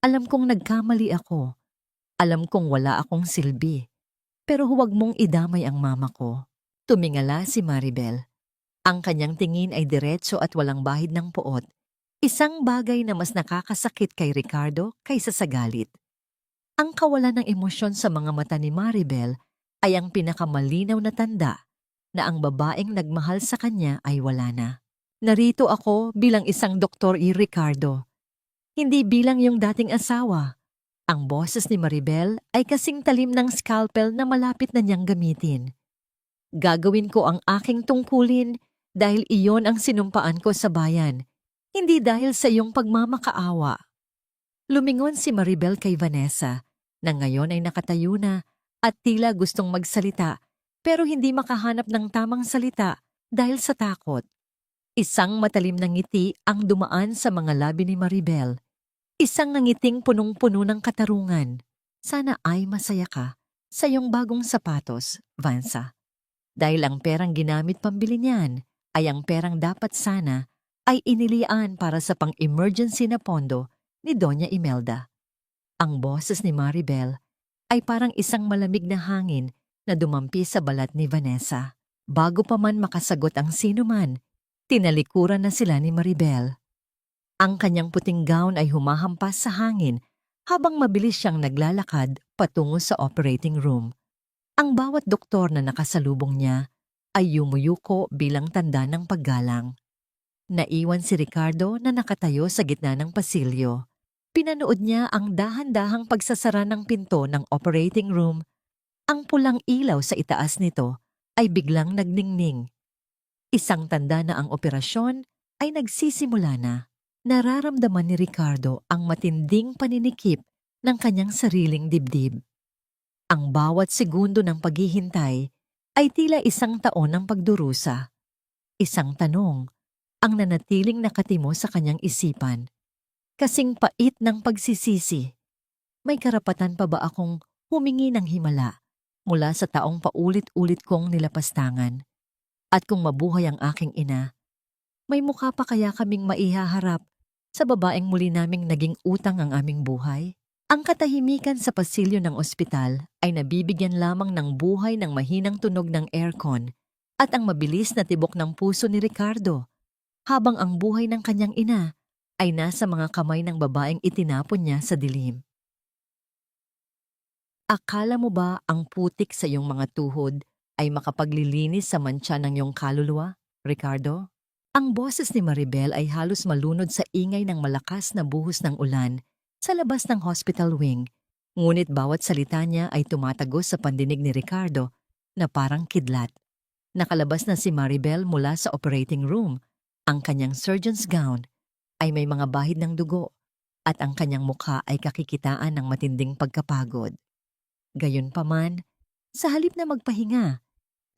Alam kong nagkamali ako. Alam kong wala akong silbi. Pero huwag mong idamay ang mama ko." Tumingala si Maribel. Ang kanyang tingin ay diretso at walang bahid ng poot. Isang bagay na mas nakakasakit kay Ricardo kaysa sa galit. Ang kawalan ng emosyon sa mga mata ni Maribel ay ang pinakamalinaw na tanda na ang babaeng nagmahal sa kanya ay wala na. Narito ako bilang isang doktor Ricardo, hindi bilang yung dating asawa. Ang boses ni Maribel ay kasing talim ng scalpel na malapit na niyang gamitin. Gagawin ko ang aking tungkulin dahil iyon ang sinumpaan ko sa bayan, hindi dahil sa iyong pagmamakaawa. Lumingon si Maribel kay Vanessa, na ngayon ay nakatayo na at tila gustong magsalita pero hindi makahanap ng tamang salita dahil sa takot. Isang matalim na ngiti ang dumaan sa mga labi ni Maribel. Isang ngiting punong-puno ng katarungan. Sana ay masaya ka sa iyong bagong sapatos, Vanessa. Dahil ang perang ginamit pambili niyan ay ang perang dapat sana ay inilian para sa pang-emergency na pondo ni Doña Imelda. Ang boses ni Maribel ay parang isang malamig na hangin na dumampi sa balat ni Vanessa. Bago pa man makasagot ang sinuman, tinalikuran na sila ni Maribel. Ang kanyang puting gown ay humahampas sa hangin habang mabilis siyang naglalakad patungo sa operating room. Ang bawat doktor na nakasalubong niya ay yumuyuko bilang tanda ng paggalang. Naiwan si Ricardo na nakatayo sa gitna ng pasilyo. Pinanood niya ang dahan-dahang pagsasara ng pinto ng operating room. Ang pulang ilaw sa itaas nito ay biglang nagningning. Isang tanda na ang operasyon ay nagsisimula na. Nararamdaman ni Ricardo ang matinding paninikip ng kanyang sariling dibdib. Ang bawat segundo ng paghihintay ay tila isang taon ng pagdurusa. Isang tanong ang nanatiling nakatimo sa kanyang isipan. Kasing pait ng pagsisisi. May karapatan pa ba akong humingi ng himala mula sa taong paulit-ulit kong nilapastangan? At kung mabuhay ang aking ina, may mukha pa kaya kaming maihaharap sa babaeng muli naming naging utang ang aming buhay? Ang katahimikan sa pasilyo ng ospital ay nabibigyan lamang ng buhay ng mahinang tunog ng aircon at ang mabilis na tibok ng puso ni Ricardo, habang ang buhay ng kanyang ina ay nasa mga kamay ng babaeng itinapon niya sa dilim. Akala mo ba ang putik sa iyong mga tuhod ay makapaglilinis sa mantsa ng iyong kaluluwa, Ricardo? Ang boses ni Maribel ay halos malunod sa ingay ng malakas na buhos ng ulan sa labas ng hospital wing, ngunit bawat salita niya ay tumatagos sa pandinig ni Ricardo na parang kidlat. Nakalabas na si Maribel mula sa operating room. Ang kanyang surgeon's gown ay may mga bahid ng dugo at ang kanyang mukha ay kakikitaan ng matinding pagkapagod. Gayunpaman, sa halip na magpahinga,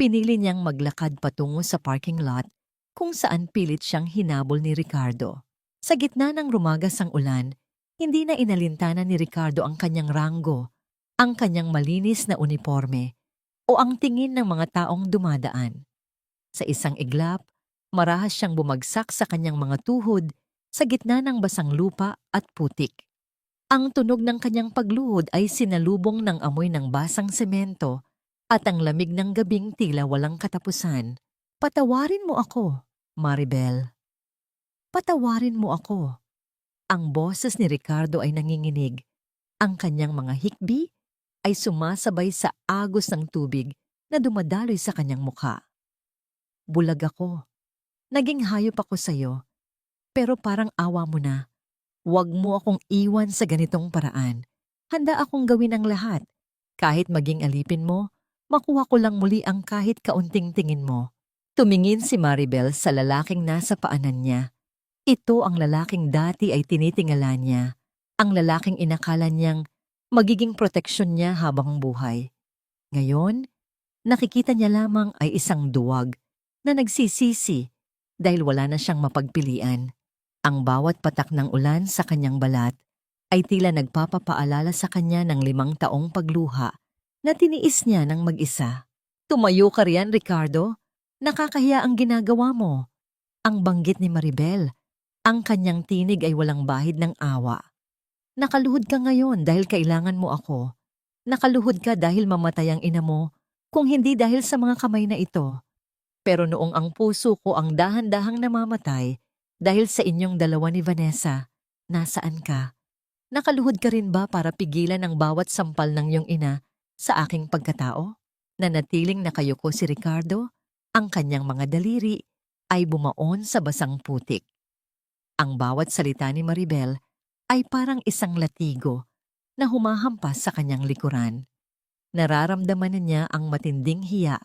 pinili niyang maglakad patungo sa parking lot kung saan pilit siyang hinabol ni Ricardo. Sa gitna ng rumagas ang ulan, hindi na inalintana ni Ricardo ang kanyang ranggo, ang kanyang malinis na uniforme, o ang tingin ng mga taong dumadaan. Sa isang iglap, marahas siyang bumagsak sa kanyang mga tuhod sa gitna ng basang lupa at putik. Ang tunog ng kanyang pagluhod ay sinalubong ng amoy ng basang semento at ang lamig ng gabing tila walang katapusan. Patawarin mo ako, Maribel. Patawarin mo ako. Ang boses ni Ricardo ay nanginginig. Ang kanyang mga hikbi ay sumasabay sa agos ng tubig na dumadaloy sa kanyang mukha. Bulag ako. Naging hayop ako sa'yo. Pero parang awa mo na. Huwag mo akong iwan sa ganitong paraan. Handa akong gawin ang lahat. Kahit maging alipin mo, makuha ko lang muli ang kahit kaunting tingin mo. Tumingin si Maribel sa lalaking nasa paanan niya. Ito ang lalaking dati ay tinitingala niya. Ang lalaking inakala niyang magiging proteksyon niya habang buhay. Ngayon, nakikita niya lamang ay isang duwag na nagsisisi dahil wala na siyang mapagpilian. Ang bawat patak ng ulan sa kanyang balat ay tila nagpapaalala sa kanya ng 5 taong pagluha na tiniis niya ng mag-isa. Tumayo ka riyan, Ricardo. Nakakahiya ang ginagawa mo. Ang banggit ni Maribel. Ang kanyang tinig ay walang bahid ng awa. Nakaluhod ka ngayon dahil kailangan mo ako. Nakaluhod ka dahil mamatay ang ina mo kung hindi dahil sa mga kamay na ito. Pero noong ang puso ko ang dahan-dahang namamatay dahil sa inyong dalawa ni Vanessa, nasaan ka? Nakaluhod ka rin ba para pigilan ang bawat sampal ng iyong ina sa aking pagkatao? Nanatiling nakayuko si Ricardo, ang kanyang mga daliri ay bumaon sa basang putik. Ang bawat salita ni Maribel ay parang isang latigo na humahampas sa kanyang likuran. Nararamdaman niya ang matinding hiya,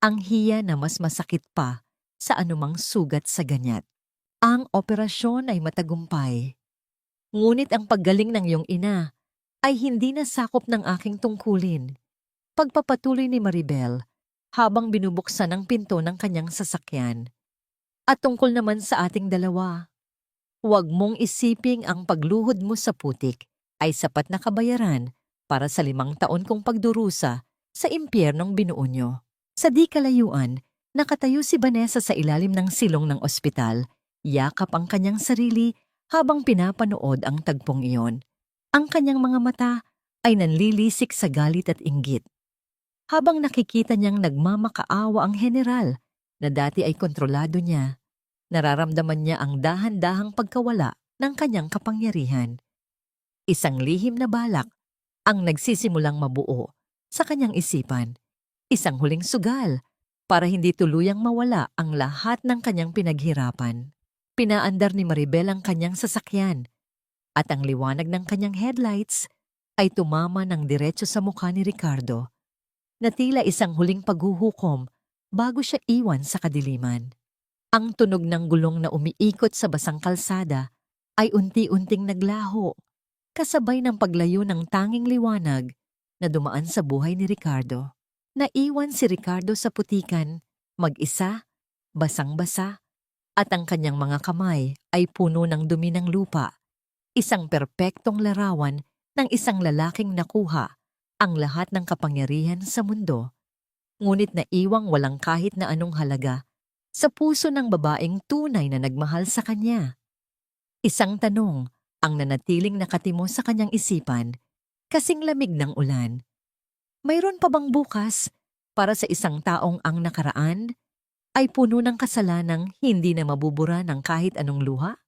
ang hiya na mas masakit pa sa anumang sugat sa ganyat. Ang operasyon ay matagumpay. Ngunit ang paggaling ng iyong ina ay hindi na sakop ng aking tungkulin. Pagpapatuloy ni Maribel habang binubuksan ang pinto ng kanyang sasakyan. At tungkol naman sa ating dalawa, huwag mong isiping ang pagluhod mo sa putik ay sapat na kabayaran para sa 5 taon kong pagdurusa sa impyernong binuo nyo. Sa di kalayuan, nakatayo si Vanessa sa ilalim ng silong ng ospital, yakap ang kanyang sarili habang pinapanood ang tagpong iyon. Ang kanyang mga mata ay nanlilisik sa galit at inggit. Habang nakikita niyang nagmamakaawa ang general na dati ay kontrolado niya, nararamdaman niya ang dahan-dahang pagkawala ng kanyang kapangyarihan. Isang lihim na balak ang nagsisimulang mabuo sa kanyang isipan. Isang huling sugal para hindi tuluyang mawala ang lahat ng kanyang pinaghirapan. Pinaandar ni Maribel ang kanyang sasakyan at ang liwanag ng kanyang headlights ay tumama ng diretso sa mukha ni Ricardo na tila isang huling paghuhukom bago siya iwan sa kadiliman. Ang tunog ng gulong na umiikot sa basang kalsada ay unti-unting naglaho, kasabay ng paglayo ng tanging liwanag na dumaan sa buhay ni Ricardo. Naiwan si Ricardo sa putikan, mag-isa, basang-basa, at ang kanyang mga kamay ay puno ng dumi ng lupa, isang perpektong larawan ng isang lalaking nakuha ang lahat ng kapangyarihan sa mundo, ngunit naiwang walang kahit na anong halaga sa puso ng babaeng tunay na nagmahal sa kanya. Isang tanong ang nanatiling nakatimo sa kanyang isipan, kasing lamig ng ulan. Mayroon pa bang bukas para sa isang taong ang nakaraan ay puno ng kasalanang hindi na mabubura ng kahit anong luha?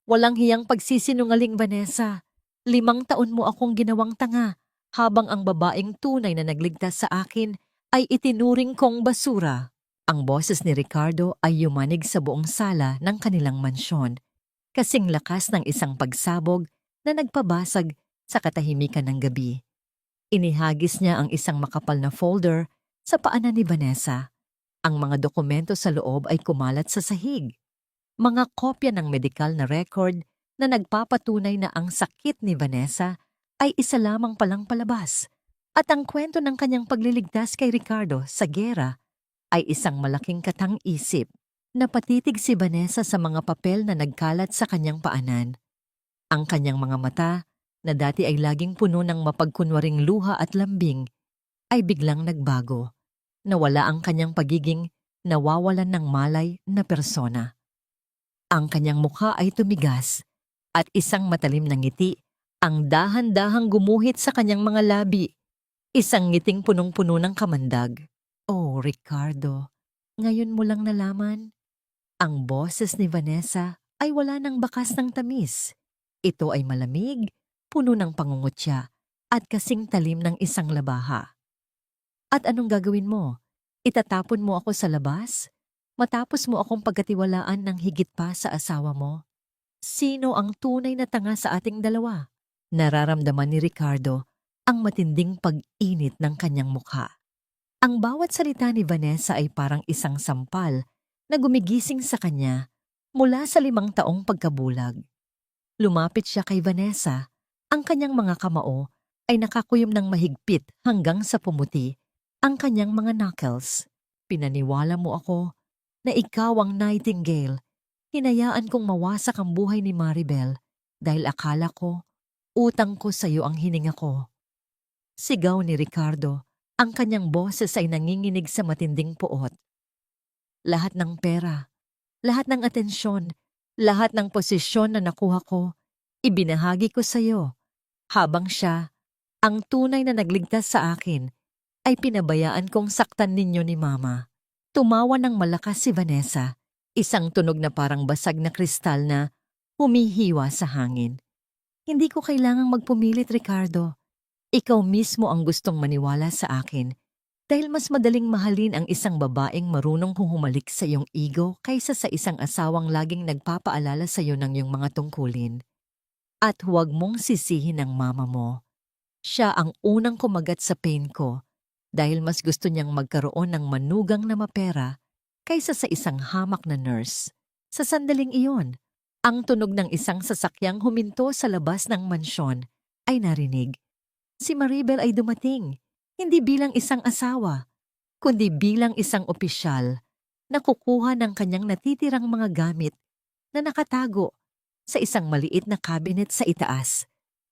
Walang hiyang pagsisinungaling, Vanessa. 5 taon mo akong ginawang tanga habang ang babaeng tunay na nagligtas sa akin ay itinuring kong basura. Ang boses ni Ricardo ay yumanig sa buong sala ng kanilang mansyon, kasing lakas ng isang pagsabog na nagpabasag sa katahimikan ng gabi. Inihagis niya ang isang makapal na folder sa paanan ni Vanessa. Ang mga dokumento sa loob ay kumalat sa sahig. Mga kopya ng medikal na record na nagpapatunay na ang sakit ni Vanessa ay isa lamang palang palabas at ang kwento ng kanyang pagliligtas kay Ricardo sa gera ay isang malaking katang-isip. Napatitig si Vanessa sa mga papel na nagkalat sa kanyang paanan. Ang kanyang mga mata, na dati ay laging puno ng mapagkunwaring luha at lambing, ay biglang nagbago. Nawala ang kanyang pagiging nawawalan ng malay na persona. Ang kanyang mukha ay tumigas at isang matalim na ngiti ang dahan-dahang gumuhit sa kanyang mga labi. Isang ngiting punong-puno ng kamandag. Oh, Ricardo, ngayon mo lang nalaman? Ang boses ni Vanessa ay wala ng bakas ng tamis. Ito ay malamig, puno ng pangungutya, at kasing talim ng isang labaha. At anong gagawin mo? Itatapon mo ako sa labas? Matapos mo akong pagkatiwalaan ng higit pa sa asawa mo? Sino ang tunay na tanga sa ating dalawa? Nararamdaman ni Ricardo ang matinding pag-init ng kanyang mukha. Ang bawat salita ni Vanessa ay parang isang sampal na gumigising sa kanya mula sa 5 taong pagkabulag. Lumapit siya kay Vanessa. Ang kanyang mga kamao ay nakakuyom ng mahigpit hanggang sa pumuti ang kanyang mga knuckles. Pinaniwala mo ako na ikaw ang Nightingale. Hinayaan kong mawasak ang buhay ni Maribel dahil akala ko utang ko sa iyo ang hininga ko. Sigaw ni Ricardo, ang kanyang boses ay nanginginig sa matinding puot. Lahat ng pera, lahat ng atensyon, lahat ng posisyon na nakuha ko, ibinahagi ko sa iyo. Habang siya, ang tunay na nagligtas sa akin, ay pinabayaan kong saktan ninyo ni Mama. Tumawa ng malakas si Vanessa, isang tunog na parang basag na kristal na humihiwa sa hangin. Hindi ko kailangang magpumilit, Ricardo. Ikaw mismo ang gustong maniwala sa akin dahil mas madaling mahalin ang isang babaeng marunong humalik sa iyong ego kaysa sa isang asawang laging nagpapaalala sa iyo ng iyong mga tungkulin. At huwag mong sisihin ang mama mo. Siya ang unang kumagat sa pain ko dahil mas gusto niyang magkaroon ng manugang na mapera kaysa sa isang hamak na nurse. Sa sandaling iyon, ang tunog ng isang sasakyang huminto sa labas ng mansyon ay narinig. Si Maribel ay dumating, hindi bilang isang asawa, kundi bilang isang opisyal na kukuha ng kanyang natitirang mga gamit na nakatago sa isang maliit na cabinet sa itaas.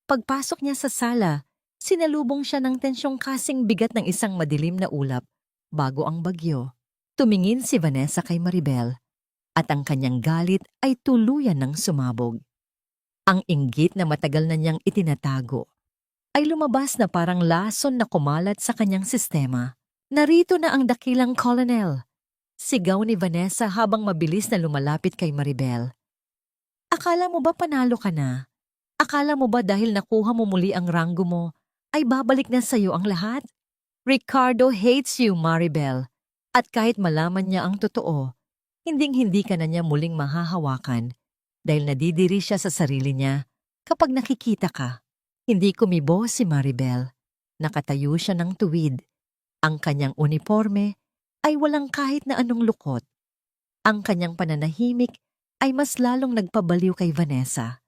Pagpasok niya sa sala, sinalubong siya ng tensyong kasing bigat ng isang madilim na ulap bago ang bagyo. Tumingin si Vanessa kay Maribel at ang kanyang galit ay tuluyan ng sumabog. Ang inggit na matagal na niyang itinatago ay lumabas na parang lason na kumalat sa kanyang sistema. Narito na ang dakilang colonel. Sigaw ni Vanessa habang mabilis na lumalapit kay Maribel. Akala mo ba panalo ka na? Akala mo ba dahil nakuha mo muli ang ranggo mo, ay babalik na sa'yo ang lahat? Ricardo hates you, Maribel. At kahit malaman niya ang totoo, hinding-hindi ka na niya muling mahahawakan dahil nadidiri siya sa sarili niya kapag nakikita ka. Hindi kumibo si Maribel. Nakatayo siya ng tuwid. Ang kanyang uniforme ay walang kahit na anong lukot. Ang kanyang pananahimik ay mas lalong nagpabaliw kay Vanessa.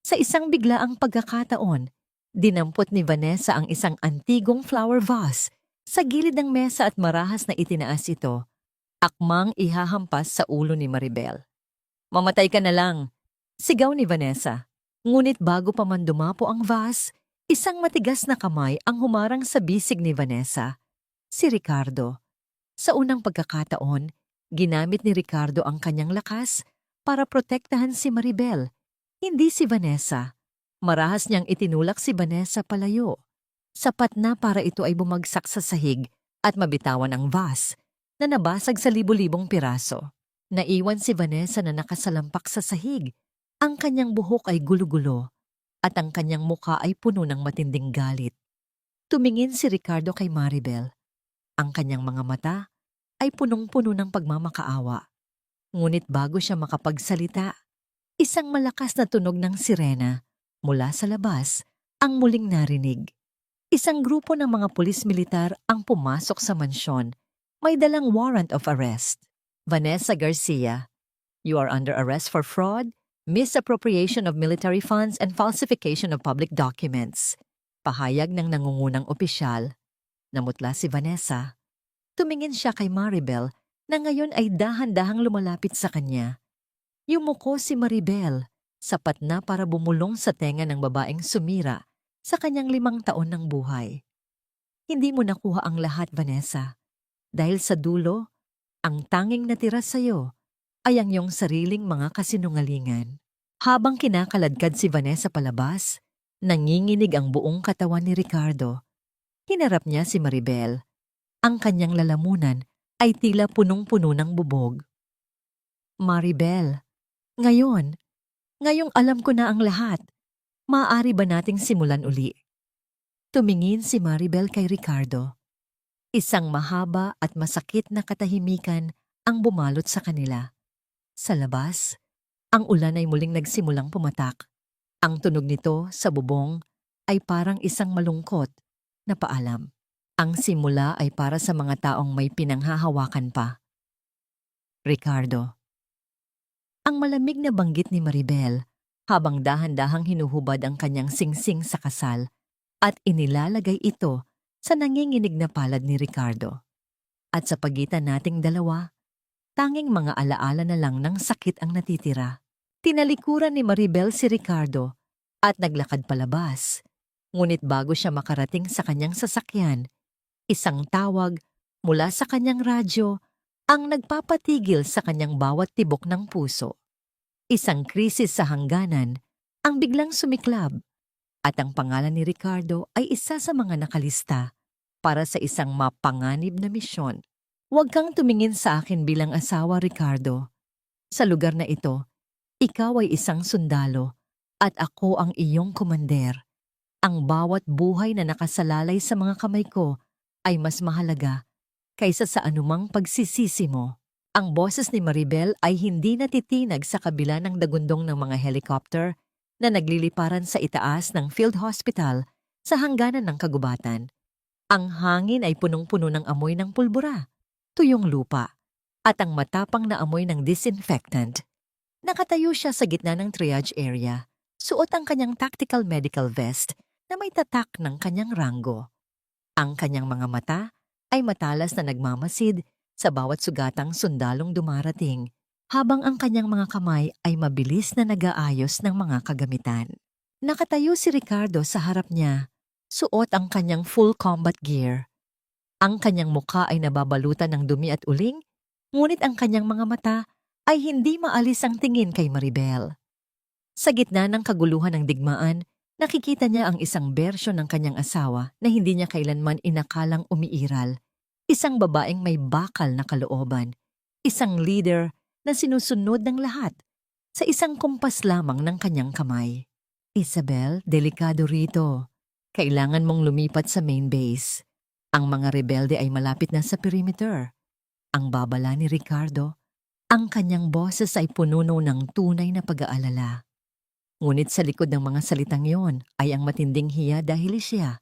Sa isang biglaang pagkakataon, dinampot ni Vanessa ang isang antigong flower vase sa gilid ng mesa at marahas na itinaas ito, akmang ihahampas sa ulo ni Maribel. Mamatay ka na lang, sigaw ni Vanessa. Ngunit bago pa man dumapo ang vase, isang matigas na kamay ang humarang sa bisig ni Vanessa. Si Ricardo. Sa unang pagkakataon, ginamit ni Ricardo ang kanyang lakas para protektahan si Maribel, hindi si Vanessa. Marahas niyang itinulak si Vanessa palayo. Sapat na para ito ay bumagsak sa sahig at mabitawan ang vase na nabasag sa libo-libong piraso. Naiwan si Vanessa na nakasalampak sa sahig. Ang kanyang buhok ay gulo-gulo at ang kanyang mukha ay puno ng matinding galit. Tumingin si Ricardo kay Maribel. Ang kanyang mga mata ay punong-puno ng pagmamakaawa. Ngunit bago siya makapagsalita, isang malakas na tunog ng sirena mula sa labas ang muling narinig. Isang grupo ng mga pulis-militar ang pumasok sa mansyon. May dalang warrant of arrest. Vanessa Garcia, you are under arrest for fraud, misappropriation of military funds and falsification of public documents. Pahayag ng nangungunang opisyal. Namutla si Vanessa. Tumingin siya kay Maribel na ngayon ay dahan-dahang lumalapit sa kanya. Yumuko si Maribel, sapat na para bumulong sa tenga ng babaeng sumira sa kanyang 5 taon ng buhay. Hindi mo nakuha ang lahat, Vanessa. Dahil sa dulo, ang tanging natira sa'yo ay ang iyong sariling mga kasinungalingan. Habang kinakaladkad si Vanessa palabas, nanginginig ang buong katawan ni Ricardo. Hinarap niya si Maribel. Ang kanyang lalamunan ay tila punong-puno ng bubog. Maribel, ngayong alam ko na ang lahat. Maaari ba nating simulan uli? Tumingin si Maribel kay Ricardo. Isang mahaba at masakit na katahimikan ang bumalot sa kanila. Sa labas, ang ulan ay muling nagsimulang pumatak. Ang tunog nito sa bubong ay parang isang malungkot na paalam. Ang simula ay para sa mga taong may pinanghahawakan pa. Ricardo. Ang malamig na banggit ni Maribel habang dahan-dahang hinuhubad ang kanyang singsing sa kasal at inilalagay ito sa nanginginig na palad ni Ricardo. At sa pagitan nating dalawa, tanging mga alaala na lang ng sakit ang natitira. Tinalikuran ni Maribel si Ricardo at naglakad palabas. Ngunit bago siya makarating sa kanyang sasakyan, isang tawag mula sa kanyang radyo ang nagpapatigil sa kanyang bawat tibok ng puso. Isang krisis sa hangganan ang biglang sumiklab at ang pangalan ni Ricardo ay isa sa mga nakalista para sa isang mapanganib na misyon. Huwag kang tumingin sa akin bilang asawa, Ricardo. Sa lugar na ito, ikaw ay isang sundalo at ako ang iyong komander. Ang bawat buhay na nakasalalay sa mga kamay ko ay mas mahalaga kaysa sa anumang pagsisisi mo. Ang boses ni Maribel ay hindi natitinag sa kabila ng dagundong ng mga helicopter na nagliliparan sa itaas ng field hospital sa hangganan ng kagubatan. Ang hangin ay punong-puno ng amoy ng pulbura, tuyong lupa, at ang matapang na amoy ng disinfectant. Nakatayo siya sa gitna ng triage area, suot ang kanyang tactical medical vest na may tatak ng kanyang ranggo. Ang kanyang mga mata ay matalas na nagmamasid sa bawat sugatang sundalong dumarating, habang ang kanyang mga kamay ay mabilis na nag-aayos ng mga kagamitan. Nakatayo si Ricardo sa harap niya, suot ang kanyang full combat gear. Ang kanyang mukha ay nababalutan ng dumi at uling, ngunit ang kanyang mga mata ay hindi maalis ang tingin kay Maribel. Sa gitna ng kaguluhan ng digmaan, nakikita niya ang isang bersyon ng kanyang asawa na hindi niya kailanman inakalang umiiral. Isang babaeng may bakal na kalooban, isang leader na sinusunod ng lahat sa isang kumpas lamang ng kanyang kamay. Isabel, delikado rito. Kailangan mong lumipat sa main base. Ang mga rebelde ay malapit na sa perimeter. Ang babala ni Ricardo, ang kanyang boses ay pununo ng tunay na pag-aalala. Ngunit sa likod ng mga salitang yon ay ang matinding hiya dahil siya,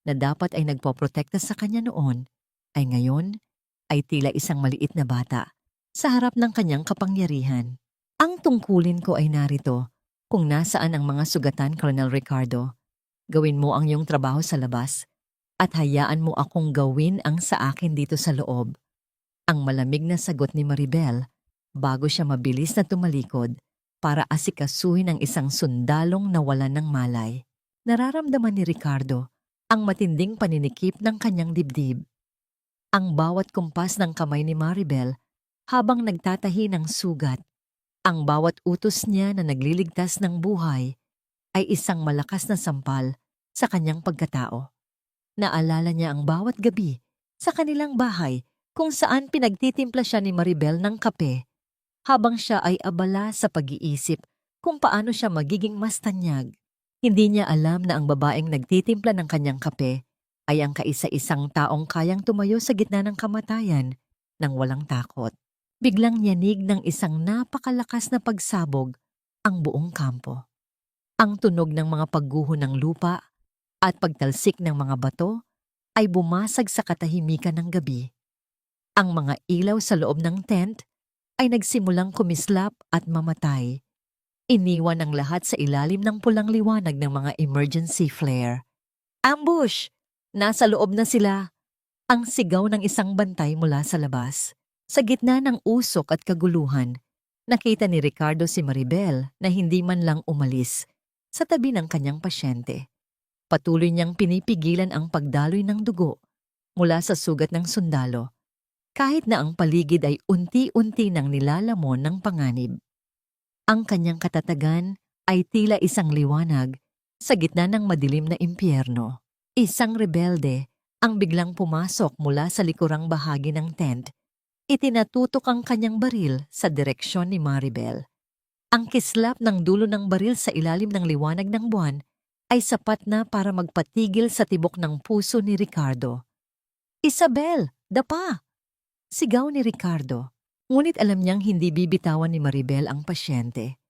na dapat ay nagpoprotekta sa kanya noon, ay ngayon ay tila isang maliit na bata sa harap ng kanyang kapangyarihan. Ang tungkulin ko ay narito, kung nasaan ang mga sugatan, Colonel Ricardo. Gawin mo ang iyong trabaho sa labas at hayaan mo akong gawin ang sa akin dito sa loob. Ang malamig na sagot ni Maribel bago siya mabilis na tumalikod para asikasuhin ang isang sundalong nawalan ng malay. Nararamdaman ni Ricardo ang matinding paninikip ng kanyang dibdib. Ang bawat kumpas ng kamay ni Maribel habang nagtatahi ng sugat, ang bawat utos niya na nagliligtas ng buhay ay isang malakas na sampal sa kanyang pagkatao. Naalala niya ang bawat gabi sa kanilang bahay kung saan pinagtitimpla siya ni Maribel ng kape habang siya ay abala sa pag-iisip kung paano siya magiging mas tanyag. Hindi niya alam na ang babaeng nagtitimpla ng kanyang kape ay ang kaisa-isang taong kayang tumayo sa gitna ng kamatayan nang walang takot. Biglang yanig ng isang napakalakas na pagsabog ang buong kampo. Ang tunog ng mga pagguho ng lupa at pagtalsik ng mga bato ay bumasag sa katahimikan ng gabi. Ang mga ilaw sa loob ng tent ay nagsimulang kumislap at mamatay. Iniwan ang lahat sa ilalim ng pulang liwanag ng mga emergency flare. Ambush! Nasa loob na sila. Ang sigaw ng isang bantay mula sa labas. Sa gitna ng usok at kaguluhan, nakita ni Ricardo si Maribel na hindi man lang umalis sa tabi ng kanyang pasyente. Patuloy niyang pinipigilan ang pagdaloy ng dugo mula sa sugat ng sundalo, kahit na ang paligid ay unti-unti nang nilalamon ng panganib. Ang kanyang katatagan ay tila isang liwanag sa gitna ng madilim na impyerno. Isang rebelde ang biglang pumasok mula sa likurang bahagi ng tent. Itinatutok ang kanyang baril sa direksyon ni Maribel. Ang kislap ng dulo ng baril sa ilalim ng liwanag ng buwan ay sapat na para magpatigil sa tibok ng puso ni Ricardo. Isabel, dapa! Sigaw ni Ricardo, ngunit alam niyang hindi bibitawan ni Maribel ang pasyente.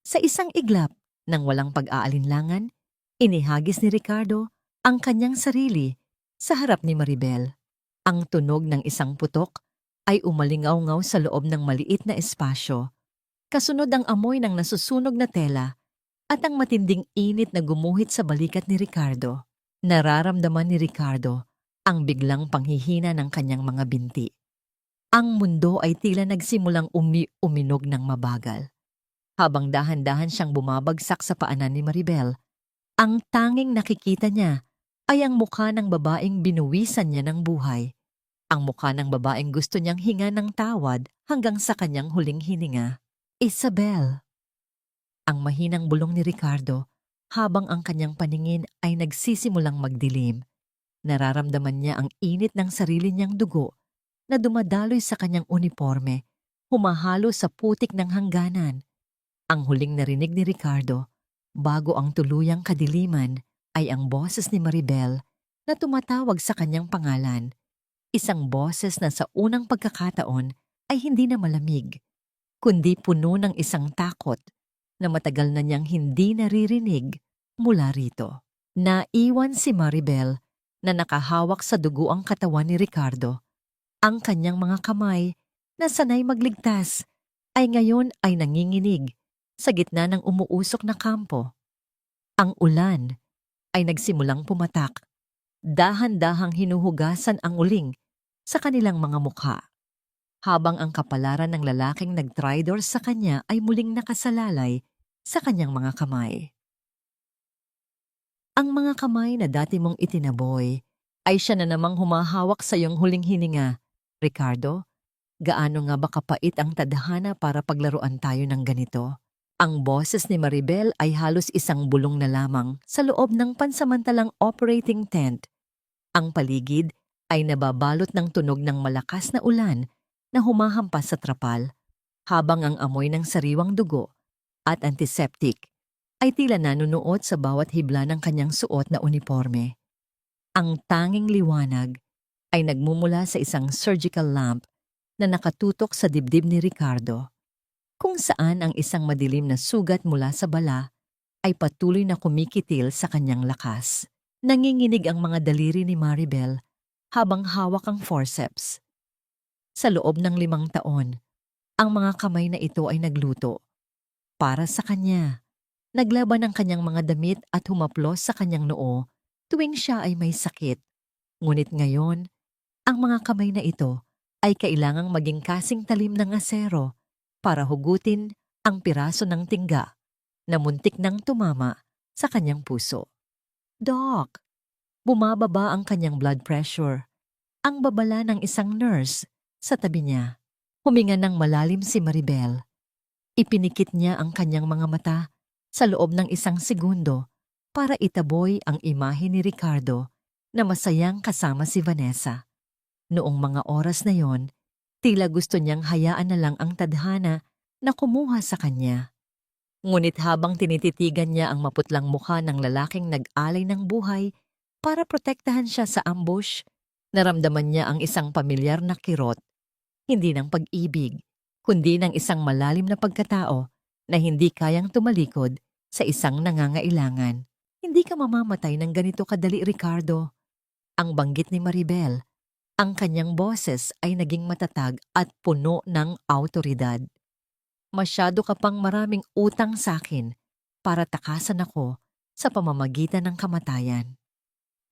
Sa isang iglap, nang walang pag-aalinlangan, inihagis ni Ricardo ang kanyang sarili sa harap ni Maribel. Ang tunog ng isang putok ay umalingaw-ngaw sa loob ng maliit na espasyo. Kasunod ang amoy ng nasusunog na tela at ang matinding init na gumuhit sa balikat ni Ricardo. Nararamdaman ni Ricardo ang biglang panghihina ng kanyang mga binti. Ang mundo ay tila nagsimulang uminog ng mabagal. Habang dahan-dahan siyang bumabagsak sa paanan ni Maribel, ang tanging nakikita niya ay ang mukha ng babaeng binuwisan niya ng buhay. Ang mukha ng babaeng gusto niyang hinga ng tawad hanggang sa kanyang huling hininga. Isabel! Ang mahinang bulong ni Ricardo habang ang kanyang paningin ay nagsisimulang magdilim. Nararamdaman niya ang init ng sarili niyang dugo na dumadaloy sa kanyang uniforme, humahalo sa putik ng hangganan. Ang huling narinig ni Ricardo, bago ang tuluyang kadiliman, ay ang boses ni Maribel na tumatawag sa kanyang pangalan. Isang boses na sa unang pagkakataon ay hindi na malamig, kundi puno ng isang takot na matagal na niyang hindi naririnig mula rito. Naiwan si Maribel na nakahawak sa dugo ang katawan ni Ricardo. Ang kanyang mga kamay na sanay magligtas ay ngayon ay nanginginig sa gitna ng umuusok na kampo. Ang ulan ay nagsimulang pumatak. Dahan-dahang hinuhugasan ang uling sa kanilang mga mukha, habang ang kapalaran ng lalaking nag-tridor sa kanya ay muling nakasalalay sa kanyang mga kamay. Ang mga kamay na dati mong itinaboy ay siya na namang humahawak sa iyong huling hininga. Ricardo, gaano nga ba kapait ang tadhana para paglaruan tayo ng ganito? Ang boses ni Maribel ay halos isang bulong na lamang sa loob ng pansamantalang operating tent. Ang paligid ay nababalot ng tunog ng malakas na ulan na humahampas sa trapal, habang ang amoy ng sariwang dugo at antiseptic ay tila nanunuot sa bawat hibla ng kanyang suot na uniforme. Ang tanging liwanag ay nagmumula sa isang surgical lamp na nakatutok sa dibdib ni Ricardo, kung saan ang isang madilim na sugat mula sa bala ay patuloy na kumikitil sa kanyang lakas. Nanginginig ang mga daliri ni Maribel habang hawak ang forceps. Sa loob ng 5 taon, ang mga kamay na ito ay nagluto para sa kanya. Naglaban ang kanyang mga damit at humaplos sa kanyang noo tuwing siya ay may sakit. Ngunit ngayon, ang mga kamay na ito ay kailangang maging kasing talim ng asero para hugutin ang piraso ng tingga na muntik nang tumama sa kanyang puso. Doc, bumababa ang kanyang blood pressure. Ang babala ng isang nurse sa tabi niya. Huminga ng malalim si Maribel. Ipinikit niya ang kanyang mga mata sa loob ng 1 segundo para itaboy ang imahe ni Ricardo na masayang kasama si Vanessa. Noong mga oras na yon, tila gusto niyang hayaan na lang ang tadhana na kumuha sa kanya. Ngunit habang tinititigan niya ang maputlang mukha ng lalaking nag-alay ng buhay para protektahan siya sa ambush, naramdaman niya ang isang pamilyar na kirot, hindi ng pag-ibig, kundi ng isang malalim na pagkatao na hindi kayang tumalikod sa isang nangangailangan. Hindi ka mamamatay ng ganito kadali, Ricardo. Ang banggit ni Maribel, ang kanyang boses ay naging matatag at puno ng awtoridad. Masyado ka pang maraming utang sa akin para takasan ako sa pamamagitan ng kamatayan.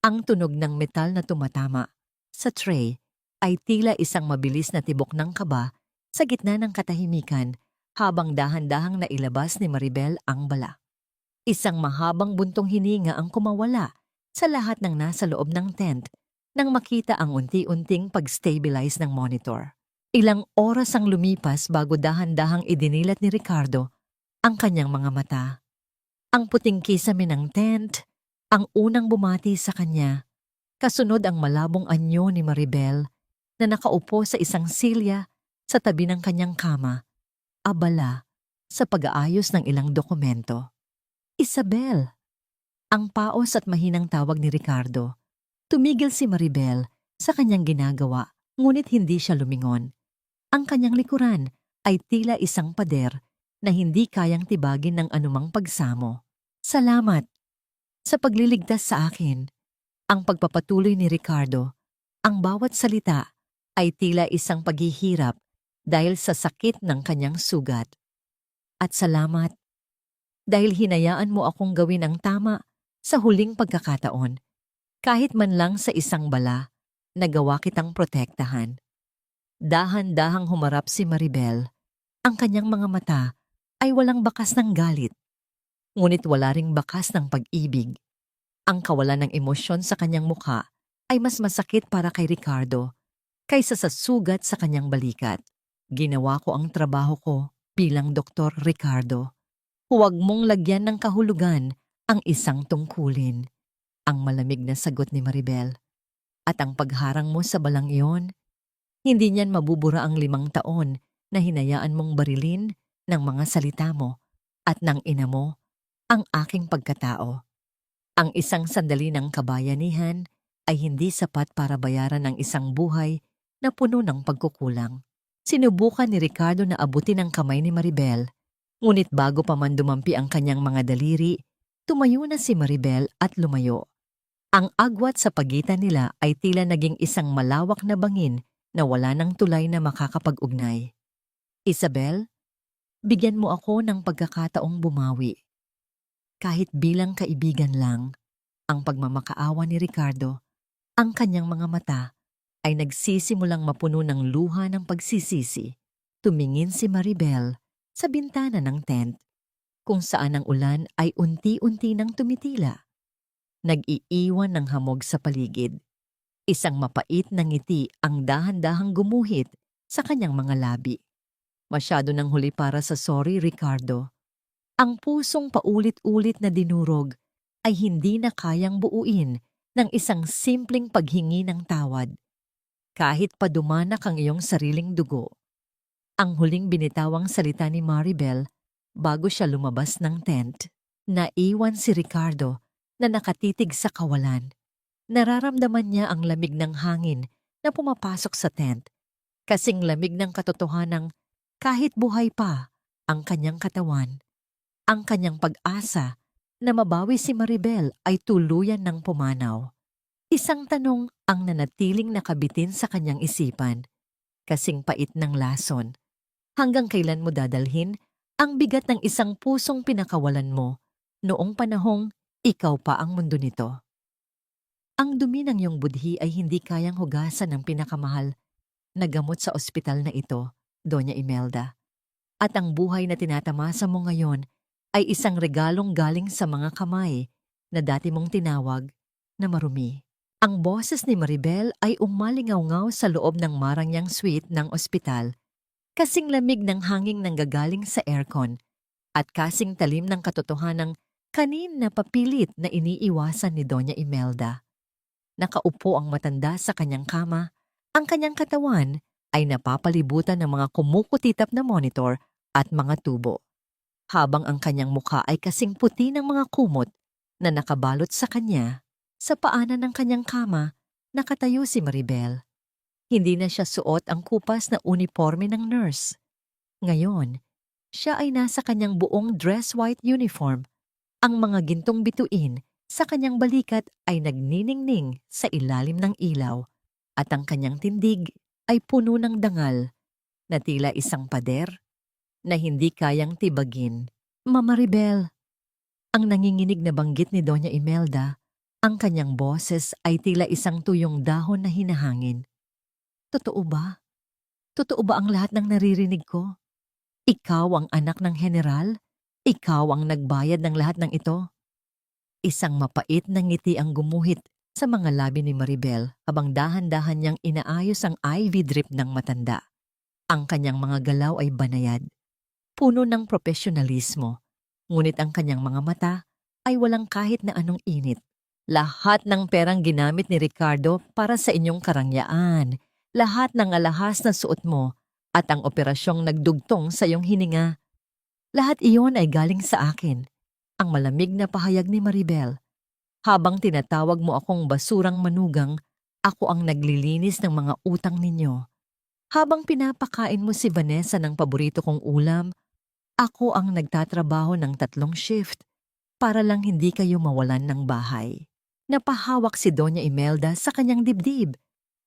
Ang tunog ng metal na tumatama sa tray ay tila isang mabilis na tibok ng kaba sa gitna ng katahimikan habang dahan-dahang nailabas ni Maribel ang bala. Isang mahabang buntong hininga ang kumawala sa lahat ng nasa loob ng tent nang makita ang unti-unting pag-stabilize ng monitor. Ilang oras ang lumipas bago dahan-dahang idinilat ni Ricardo ang kanyang mga mata. Ang puting kisame ng tent, ang unang bumati sa kanya. Kasunod ang malabong anyo ni Maribel na nakaupo sa isang silya sa tabi ng kanyang kama, abala sa pag-aayos ng ilang dokumento. Isabel! Ang paos at mahinang tawag ni Ricardo. Tumigil si Maribel sa kanyang ginagawa, ngunit hindi siya lumingon. Ang kanyang likuran ay tila isang pader na hindi kayang tibagin ng anumang pagsamo. Salamat sa pagliligtas sa akin. Ang pagpapatuloy ni Ricardo, ang bawat salita ay tila isang paghihirap dahil sa sakit ng kanyang sugat. At salamat dahil hinayaan mo akong gawin ang tama sa huling pagkakataon. Kahit man lang sa isang bala, nagawa kitang protektahan. Dahan-dahang humarap si Maribel. Ang kanyang mga mata ay walang bakas ng galit, ngunit wala ring bakas ng pag-ibig. Ang kawalan ng emosyon sa kanyang mukha ay mas masakit para kay Ricardo kaysa sa sugat sa kanyang balikat. Ginawa ko ang trabaho ko bilang Dr. Ricardo. Huwag mong lagyan ng kahulugan ang isang tungkulin. Ang malamig na sagot ni Maribel. At ang pagharang mo sa balang iyon, hindi niyan mabubura ang 5 taon na hinayaan mong barilin ng mga salita mo at ng ina mo ang aking pagkatao. Ang isang sandali ng kabayanihan ay hindi sapat para bayaran ang isang buhay na puno ng pagkukulang. Sinubukan ni Ricardo na abutin ang kamay ni Maribel, ngunit bago pa man dumampi ang kanyang mga daliri, tumayo na si Maribel at lumayo. Ang agwat sa pagitan nila ay tila naging isang malawak na bangin na wala ng tulay na makakapag-ugnay. Isabel, bigyan mo ako ng pagkakataong bumawi. Kahit bilang kaibigan lang, ang pagmamakaawa ni Ricardo, ang kanyang mga mata ay nagsisimulang mapuno ng luha ng pagsisisi. Tumingin si Maribel sa bintana ng tent, kung saan ang ulan ay unti-unti nang tumitila. Nag-iiwan ng hamog sa paligid. Isang mapait na ngiti ang dahan-dahang gumuhit sa kanyang mga labi. Masyado nang huli para sa sorry, Ricardo. Ang pusong paulit-ulit na dinurog ay hindi na kayang buuin ng isang simpleng paghingi ng tawad. Kahit pa dumanak ang iyong sariling dugo. Ang huling binitawang salita ni Maribel bago siya lumabas ng tent, naiwan si Ricardo na nakatitig sa kawalan. Nararamdaman niya ang lamig ng hangin na pumapasok sa tent, kasing lamig ng katotohanang kahit buhay pa ang kanyang katawan, ang kanyang pag-asa na mabawi si Maribel ay tuluyan ng pumanaw. Isang tanong ang nanatiling nakabitin sa kanyang isipan, kasing pait ng lason. Hanggang kailan mo dadalhin ang bigat ng isang pusong pinakawalan mo noong panahong ikaw pa ang mundo nito? Ang dumi ng iyong budhi ay hindi kayang hugasan ng pinakamahal na gamot sa ospital na ito, Doña Imelda. At ang buhay na tinatamasa mo ngayon ay isang regalong galing sa mga kamay na dati mong tinawag na marumi. Ang boses ni Maribel ay umalingaw-ngaw sa loob ng marangyang suite ng ospital, kasing lamig ng hanging nanggagaling sa aircon at kasing talim ng katotohanang kanina papilit na iniiwasan ni Doña Imelda. Nakaupo ang matanda sa kanyang kama, ang kanyang katawan ay napapalibutan ng mga kumukutitap na monitor at mga tubo, habang ang kanyang mukha ay kasing puti ng mga kumot na nakabalot sa kanya. Sa paanan ng kanyang kama, nakatayo si Maribel. Hindi na siya suot ang kupas na uniforme ng nurse. Ngayon, siya ay nasa kanyang buong dress white uniform. Ang mga gintong bituin sa kanyang balikat ay nagniningning sa ilalim ng ilaw at ang kanyang tindig ay puno ng dangal na tila isang pader na hindi kayang tibagin. Mama Maribel, ang nanginginig na banggit ni Doña Imelda, ang kanyang boses ay tila isang tuyong dahon na hinahangin. Totoo ba? Totoo ba ang lahat ng naririnig ko? Ikaw ang anak ng general? Ikaw ang nagbayad ng lahat ng ito? Isang mapait na ngiti ang gumuhit sa mga labi ni Maribel habang dahan-dahan niyang inaayos ang IV drip ng matanda. Ang kanyang mga galaw ay banayad, puno ng profesionalismo, ngunit ang kanyang mga mata ay walang kahit na anong init. Lahat ng perang ginamit ni Ricardo para sa inyong karangyaan, lahat ng alahas na suot mo at ang operasyong nagdugtong sa iyong hininga, lahat iyon ay galing sa akin. Ang malamig na pahayag ni Maribel. Habang tinatawag mo akong basurang manugang, ako ang naglilinis ng mga utang ninyo. Habang pinapakain mo si Vanessa ng paborito kong ulam, ako ang nagtatrabaho ng 3 shift para lang hindi kayo mawalan ng bahay. Napahawak si Doña Imelda sa kanyang dibdib.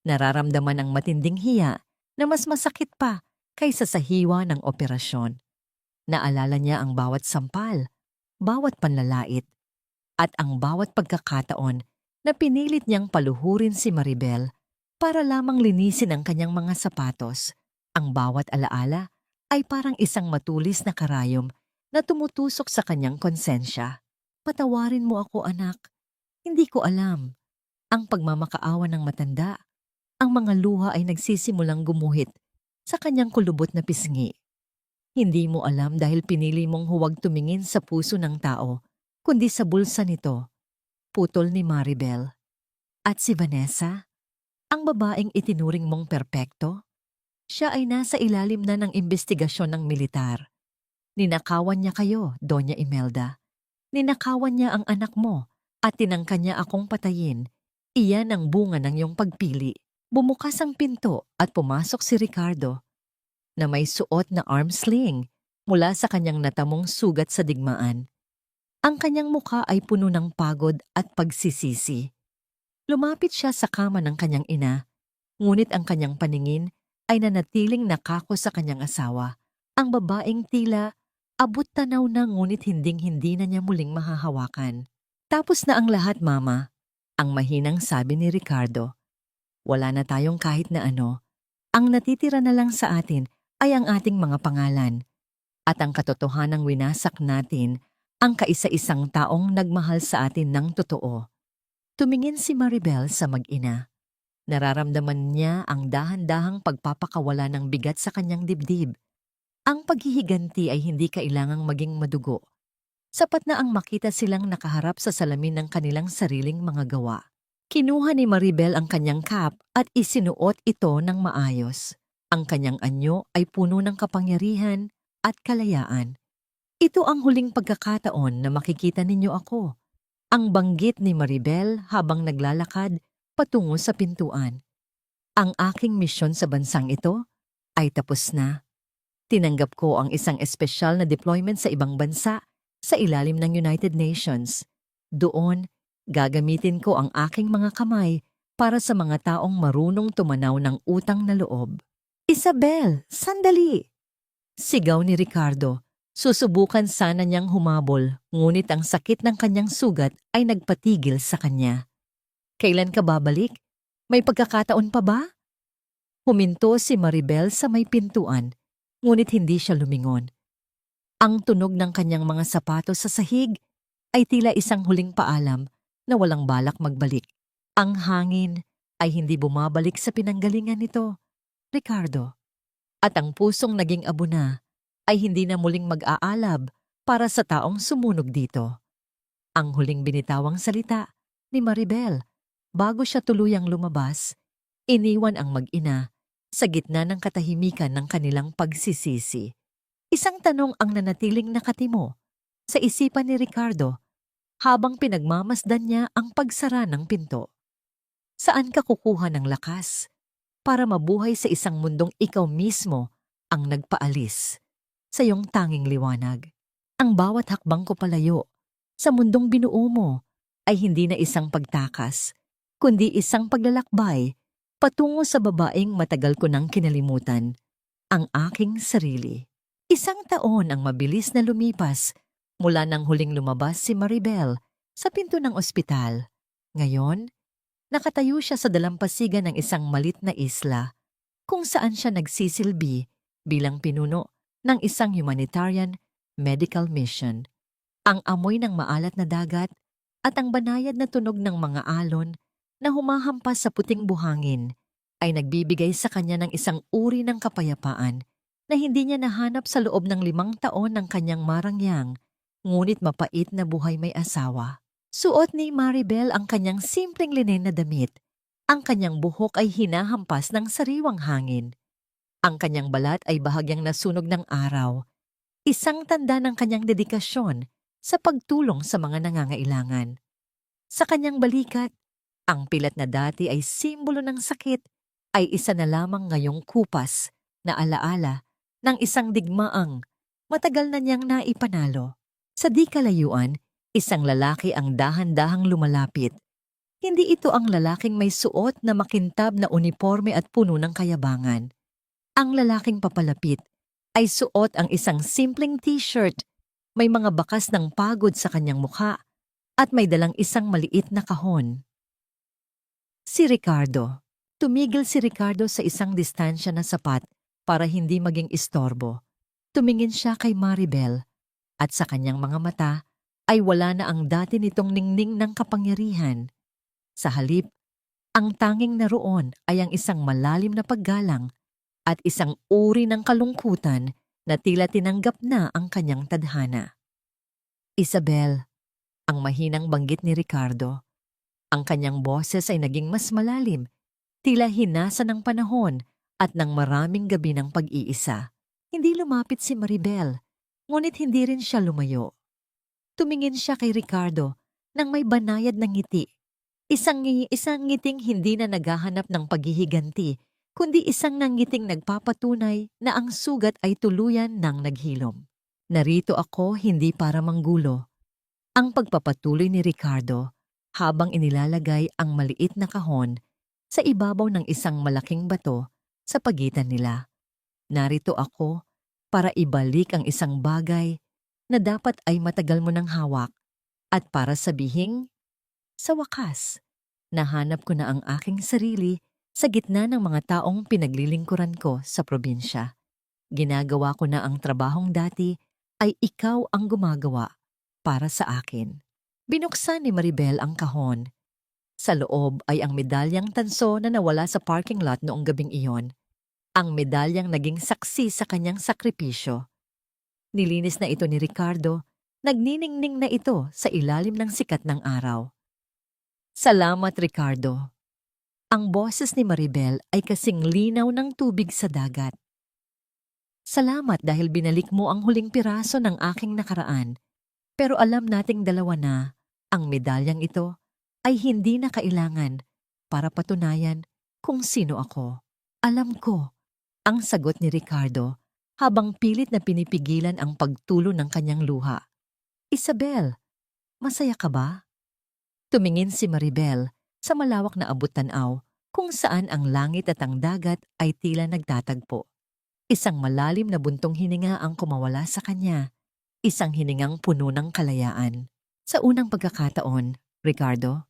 Nararamdaman ang matinding hiya na mas masakit pa kaysa sa hiwa ng operasyon. Naalala niya ang bawat sampal, bawat panlalait, at ang bawat pagkakataon na pinilit niyang paluhurin si Maribel para lamang linisin ang kanyang mga sapatos. Ang bawat alaala ay parang isang matulis na karayom na tumutusok sa kanyang konsensya. Patawarin mo ako, anak. Hindi ko alam. Ang pagmamakaawa ng matanda, ang mga luha ay nagsisimulang gumuhit sa kanyang kulubot na pisngi. Hindi mo alam dahil pinili mong huwag tumingin sa puso ng tao, kundi sa bulsa nito. Putol ni Maribel. At si Vanessa? Ang babaeng itinuring mong perpekto? Siya ay nasa ilalim na ng imbestigasyon ng militar. Ninakawan niya kayo, Doña Imelda. Ninakawan niya ang anak mo at tinangka niya akong patayin. Iyan ang bunga ng iyong pagpili. Bumukas ang pinto at pumasok si Ricardo na may suot na arm sling mula sa kanyang natamong sugat sa digmaan. Ang kanyang muka ay puno ng pagod at pagsisisi. Lumapit siya sa kama ng kanyang ina, ngunit ang kanyang paningin ay nanatiling nakako sa kanyang asawa. Ang babaeng tila abot tanaw na ngunit hinding-hindi na niya muling mahahawakan. Tapos na ang lahat, Mama. Ang mahinang sabi ni Ricardo. Wala na tayong kahit na ano. Ang natitira na lang sa atin ay ang ating mga pangalan. At ang katotohanang winasak natin ang kaisa-isang taong nagmahal sa atin ng totoo. Tumingin si Maribel sa mag-ina. Nararamdaman niya ang dahan-dahang pagpapakawala ng bigat sa kanyang dibdib. Ang paghihiganti ay hindi kailangang maging madugo. Sapat na ang makita silang nakaharap sa salamin ng kanilang sariling mga gawa. Kinuha ni Maribel ang kanyang cap at isinuot ito ng maayos. Ang kanyang anyo ay puno ng kapangyarihan at kalayaan. Ito ang huling pagkakataon na makikita ninyo ako. Ang banggit ni Maribel habang naglalakad patungo sa pintuan. Ang aking misyon sa bansang ito ay tapos na. Tinanggap ko ang isang espesyal na deployment sa ibang bansa sa ilalim ng United Nations. Doon, gagamitin ko ang aking mga kamay para sa mga taong marunong tumanaw ng utang na loob. Isabel, sandali! Sigaw ni Ricardo. Susubukan sana niyang humabol, ngunit ang sakit ng kanyang sugat ay nagpatigil sa kanya. Kailan ka babalik? May pagkakataon pa ba? Huminto si Maribel sa may pintuan, ngunit hindi siya lumingon. Ang tunog ng kanyang mga sapatos sa sahig ay tila isang huling paalam na walang balak magbalik. Ang hangin ay hindi bumabalik sa pinanggalingan nito, Ricardo. At ang pusong naging abo na ay hindi na muling mag-aalab para sa taong sumunog dito. Ang huling binitawang salita ni Maribel bago siya tuluyang lumabas, iniwan ang mag-ina sa gitna ng katahimikan ng kanilang pagsisisi. Isang tanong ang nanatiling nakatimo sa isipan ni Ricardo habang pinagmamasdan niya ang pagsara ng pinto. Saan ka kukuha ng lakas para mabuhay sa isang mundong ikaw mismo ang nagpaalis sa iyong tanging liwanag? Ang bawat hakbang ko palayo sa mundong binuo mo ay hindi na isang pagtakas, kundi isang paglalakbay patungo sa babaeng matagal ko nang kinalimutan, ang aking sarili. Isang taon ang mabilis na lumipas mula nang huling lumabas si Maribel sa pinto ng ospital. Ngayon, nakatayo siya sa dalampasigan ng isang malit na isla kung saan siya nagsisilbi bilang pinuno ng isang humanitarian medical mission. Ang amoy ng maalat na dagat at ang banayad na tunog ng mga alon na humahampas sa puting buhangin ay nagbibigay sa kanya ng isang uri ng kapayapaan na hindi niya nahanap sa loob ng 5 taon ng kanyang marangyang, ngunit mapait na buhay may asawa. Suot ni Maribel ang kanyang simpleng linen na damit. Ang kanyang buhok ay hinahampas ng sariwang hangin. Ang kanyang balat ay bahagyang nasunog ng araw, isang tanda ng kanyang dedikasyon sa pagtulong sa mga nangangailangan. Sa kanyang balikat, ang pilat na dati ay simbolo ng sakit ay isa na lamang ngayong kupas na alaala ng isang digmaang matagal na niyang naipanalo. Sa di kalayuan, isang lalaki ang dahan-dahang lumalapit. Hindi ito ang lalaking may suot na makintab na uniforme at puno ng kayabangan. Ang lalaking papalapit ay suot ang isang simpleng t-shirt, may mga bakas ng pagod sa kanyang mukha at may dalang isang maliit na kahon. Si Ricardo. Tumigil si Ricardo sa isang distansya na sapat para hindi maging istorbo. Tumingin siya kay Maribel at sa kanyang mga mata ay wala na ang dati nitong ningning ng kapangyarihan. Sa halip, ang tanging naroon ay ang isang malalim na paggalang at isang uri ng kalungkutan na tila tinanggap na ang kanyang tadhana. Isabel, ang mahinang banggit ni Ricardo. Ang kanyang boses ay naging mas malalim, Tila hinasa ng panahon at ng maraming gabi ng pag-iisa. Hindi lumapit si Maribel, ngunit hindi rin siya lumayo. Tumingin siya kay Ricardo nang may banayad ng ngiti. Isang ngiting hindi na naghahanap ng paghihiganti, kundi isang ngiting nagpapatunay na ang sugat ay tuluyan ng naghilom. Narito ako hindi para manggulo. Ang pagpapatuloy ni Ricardo habang inilalagay ang maliit na kahon sa ibabaw ng isang malaking bato sa pagitan nila. Narito ako para ibalik ang isang bagay na dapat ay matagal mo nang hawak at para sabihing, sa wakas, nahanap ko na ang aking sarili sa gitna ng mga taong pinaglilingkuran ko sa probinsya. Ginagawa ko na ang trabahong dati ay ikaw ang gumagawa para sa akin. Binuksan ni Maribel ang kahon. Sa loob ay ang medalyang tanso na nawala sa parking lot noong gabing iyon. Ang medalyang naging saksi sa kanyang sakripisyo. Nilinis na ito ni Ricardo, nagniningning na ito sa ilalim ng sikat ng araw. Salamat, Ricardo. Ang boses ni Maribel ay kasing linaw ng tubig sa dagat. Salamat dahil binalik mo ang huling piraso ng aking nakaraan. Pero alam nating dalawa na ang medalyang ito ay hindi na kailangan para patunayan kung sino ako. Alam ko, ang sagot ni Ricardo habang pilit na pinipigilan ang pagtulo ng kanyang luha. Isabel, masaya ka ba? Tumingin si Maribel sa malawak na abot-tanaw kung saan ang langit at ang dagat ay tila nagtatagpo. Isang malalim na buntong hininga ang kumawala sa kanya. Isang hiningang puno ng kalayaan. Sa unang pagkakataon, Ricardo,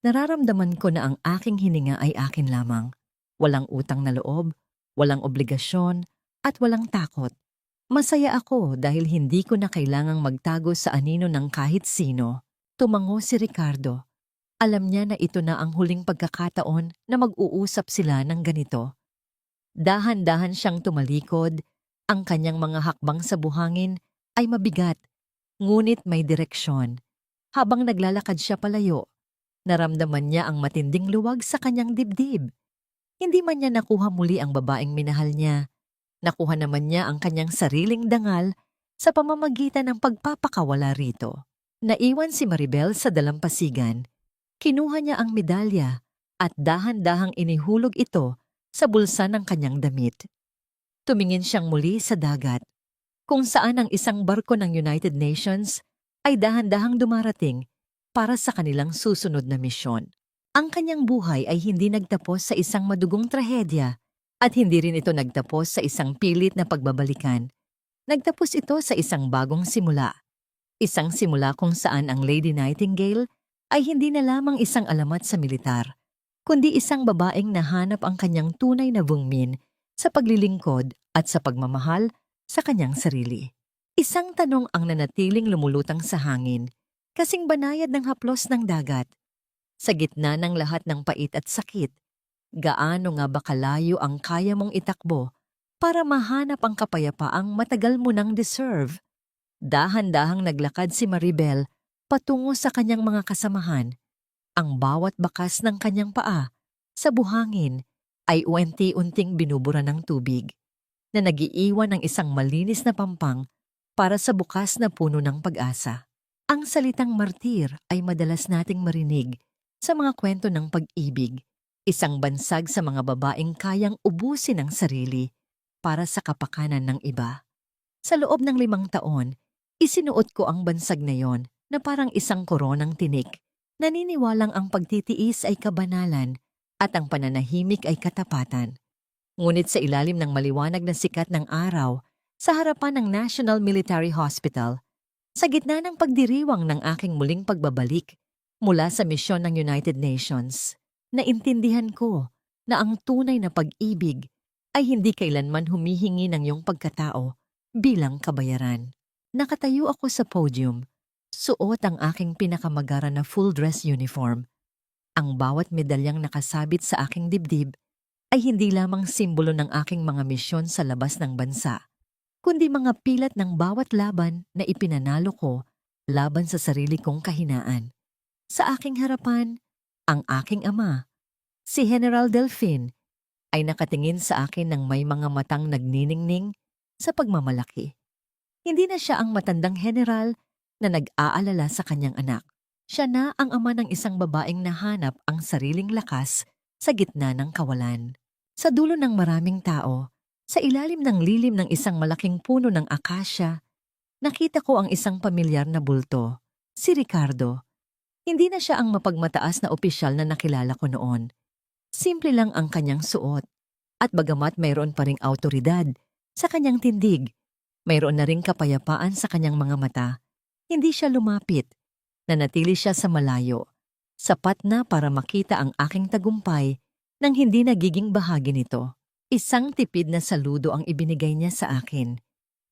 nararamdaman ko na ang aking hininga ay akin lamang. Walang utang na loob, walang obligasyon, at walang takot. Masaya ako dahil hindi ko na kailangang magtago sa anino ng kahit sino. Tumango si Ricardo. Alam niya na ito na ang huling pagkakataon na mag-uusap sila ng ganito. Dahan-dahan siyang tumalikod, ang kanyang mga hakbang sa buhangin ay mabigat, ngunit may direksyon. Habang naglalakad siya palayo, naramdaman niya ang matinding luwag sa kanyang dibdib. Hindi man niya nakuha muli ang babaeng minahal niya. Nakuha naman niya ang kanyang sariling dangal sa pamamagitan ng pagpapakawala rito. Naiwan si Maribel sa dalampasigan. Kinuha niya ang medalya at dahan-dahang inihulog ito sa bulsa ng kanyang damit. Tumingin siyang muli sa dagat, kung saan ang isang barko ng United Nations ay dahan-dahang dumarating para sa kanilang susunod na misyon. Ang kanyang buhay ay hindi nagtapos sa isang madugong trahedya at hindi rin ito nagtapos sa isang pilit na pagbabalikan. Nagtapos ito sa isang bagong simula. Isang simula kung saan ang Lady Nightingale ay hindi na lamang isang alamat sa militar, kundi isang babaeng nahanap ang kanyang tunay na bungmin sa paglilingkod at sa pagmamahal sa kanyang sarili. Isang tanong ang nanatiling lumulutang sa hangin, kasing banayad ng haplos ng dagat. Sa gitna ng lahat ng pait at sakit, gaano nga ba kalayo ang kaya mong itakbo para mahanap ang kapayapaang matagal mo nang deserve? Dahan-dahang naglakad si Maribel patungo sa kanyang mga kasamahan. Ang bawat bakas ng kanyang paa sa buhangin ay unti-unting binubura ng tubig na nagiiwan ng isang malinis na pampang para sa bukas na puno ng pag-asa. Ang salitang martir ay madalas nating marinig sa mga kwento ng pag-ibig, isang bansag sa mga babaeng kayang ubusin ang sarili para sa kapakanan ng iba. Sa loob ng 5 taon, isinuot ko ang bansag na yon na parang isang koronang tinik. Naniniwalang ang pagtitiis ay kabanalan at ang pananahimik ay katapatan. Ngunit sa ilalim ng maliwanag na sikat ng araw, sa harapan ng National Military Hospital, sa gitna ng pagdiriwang ng aking muling pagbabalik mula sa misyon ng United Nations, naintindihan ko na ang tunay na pag-ibig ay hindi kailanman humihingi ng iyong pagkatao bilang kabayaran. Nakatayo ako sa podium, suot ang aking pinakamagara na full dress uniform. Ang bawat medalyang nakasabit sa aking dibdib ay hindi lamang simbolo ng aking mga misyon sa labas ng bansa, kundi mga pilat ng bawat laban na ipinanalo ko laban sa sarili kong kahinaan. Sa aking harapan, ang aking ama. Si General Delfin ay nakatingin sa akin ng may mga matang nagniningning sa pagmamalaki. Hindi na siya ang matandang general na nag-aalala sa kanyang anak. Siya na ang ama ng isang babaeng nahanap ang sariling lakas sa gitna ng kawalan. Sa dulo ng maraming tao, sa ilalim ng lilim ng isang malaking puno ng akasya, nakita ko ang isang pamilyar na bulto, si Ricardo. Hindi na siya ang mapagmataas na opisyal na nakilala ko noon. Simple lang ang kanyang suot. At bagamat mayroon pa ring awtoridad sa kanyang tindig, mayroon na ring kapayapaan sa kanyang mga mata. Hindi siya lumapit. Nanatili siya sa malayo. Sapat na para makita ang aking tagumpay nang hindi nagiging bahagi nito. Isang tipid na saludo ang ibinigay niya sa akin.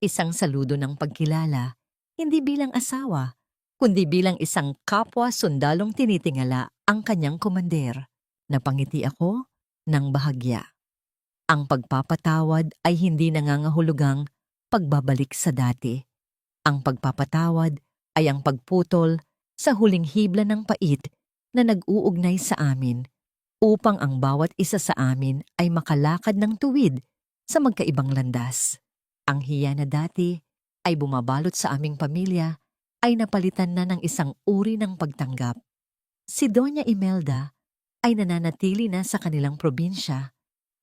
Isang saludo ng pagkilala, hindi bilang asawa, kundi bilang isang kapwa sundalong tinitingala ang kanyang komander. Napangiti ako ng bahagya. Ang pagpapatawad ay hindi nangangahulugang pagbabalik sa dati. Ang pagpapatawad ay ang pagputol sa huling hibla ng pait na nag-uugnay sa amin upang ang bawat isa sa amin ay makalakad ng tuwid sa magkaibang landas. Ang hiya na dati ay bumabalot sa aming pamilya ay napalitan na ng isang uri ng pagtanggap. Si Doña Imelda ay nananatili na sa kanilang probinsya,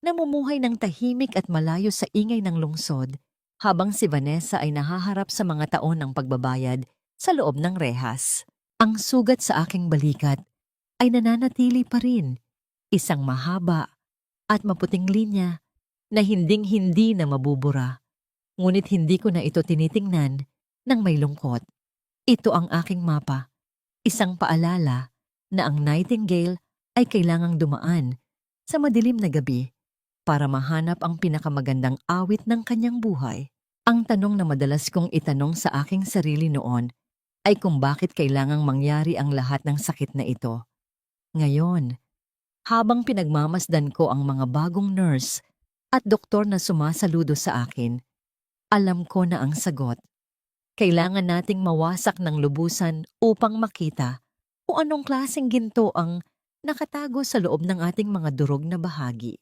namumuhay ng tahimik at malayo sa ingay ng lungsod, habang si Vanessa ay nahaharap sa mga taon ng pagbabayad sa loob ng rehas. Ang sugat sa aking balikat ay nananatili pa rin, isang mahaba at maputing linya na hinding-hindi na mabubura. Ngunit hindi ko na ito tinitingnan ng may lungkot. Ito ang aking mapa, isang paalala na ang Nightingale ay kailangang dumaan sa madilim na gabi para mahanap ang pinakamagandang awit ng kanyang buhay. Ang tanong na madalas kong itanong sa aking sarili noon ay kung bakit kailangang mangyari ang lahat ng sakit na ito. Ngayon, habang pinagmamasdan ko ang mga bagong nurse at doktor na sumasaludo sa akin, alam ko na ang sagot. Kailangan nating mawasak ng lubusan upang makita kung anong klaseng ginto ang nakatago sa loob ng ating mga durog na bahagi.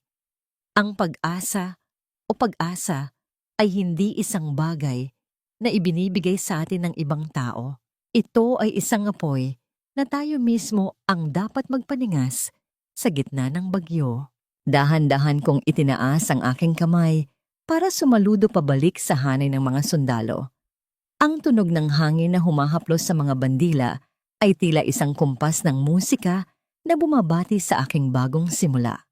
Ang pag-asa o pag-asa ay hindi isang bagay na ibinibigay sa atin ng ibang tao. Ito ay isang apoy na tayo mismo ang dapat magpaningas sa gitna ng bagyo. Dahan-dahan kong itinaas ang aking kamay para sumaludo pabalik sa hanay ng mga sundalo. Ang tunog ng hangin na humahaplos sa mga bandila ay tila isang kumpas ng musika na bumabati sa aking bagong simula.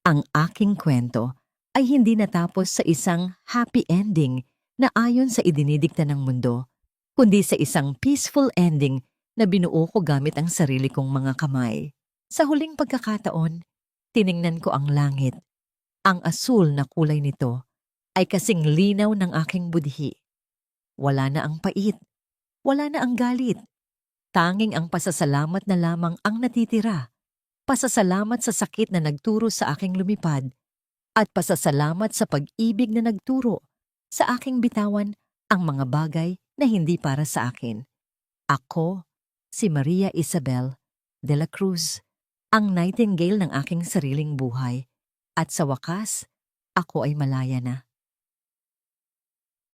Ang aking kwento ay hindi natapos sa isang happy ending na ayon sa idinidikta ng mundo, kundi sa isang peaceful ending na binuo ko gamit ang sarili kong mga kamay. Sa huling pagkakataon, tiningnan ko ang langit. Ang asul na kulay nito ay kasing linaw ng aking budhi. Wala na ang pait, wala na ang galit. Tanging ang pasasalamat na lamang ang natitira. Pasasalamat sa sakit na nagturo sa aking lumipad at pasasalamat sa pag-ibig na nagturo sa aking bitawan ang mga bagay na hindi para sa akin. Ako, si Maria Isabel de la Cruz, ang nightingale ng aking sariling buhay, at sa wakas, ako ay malaya na.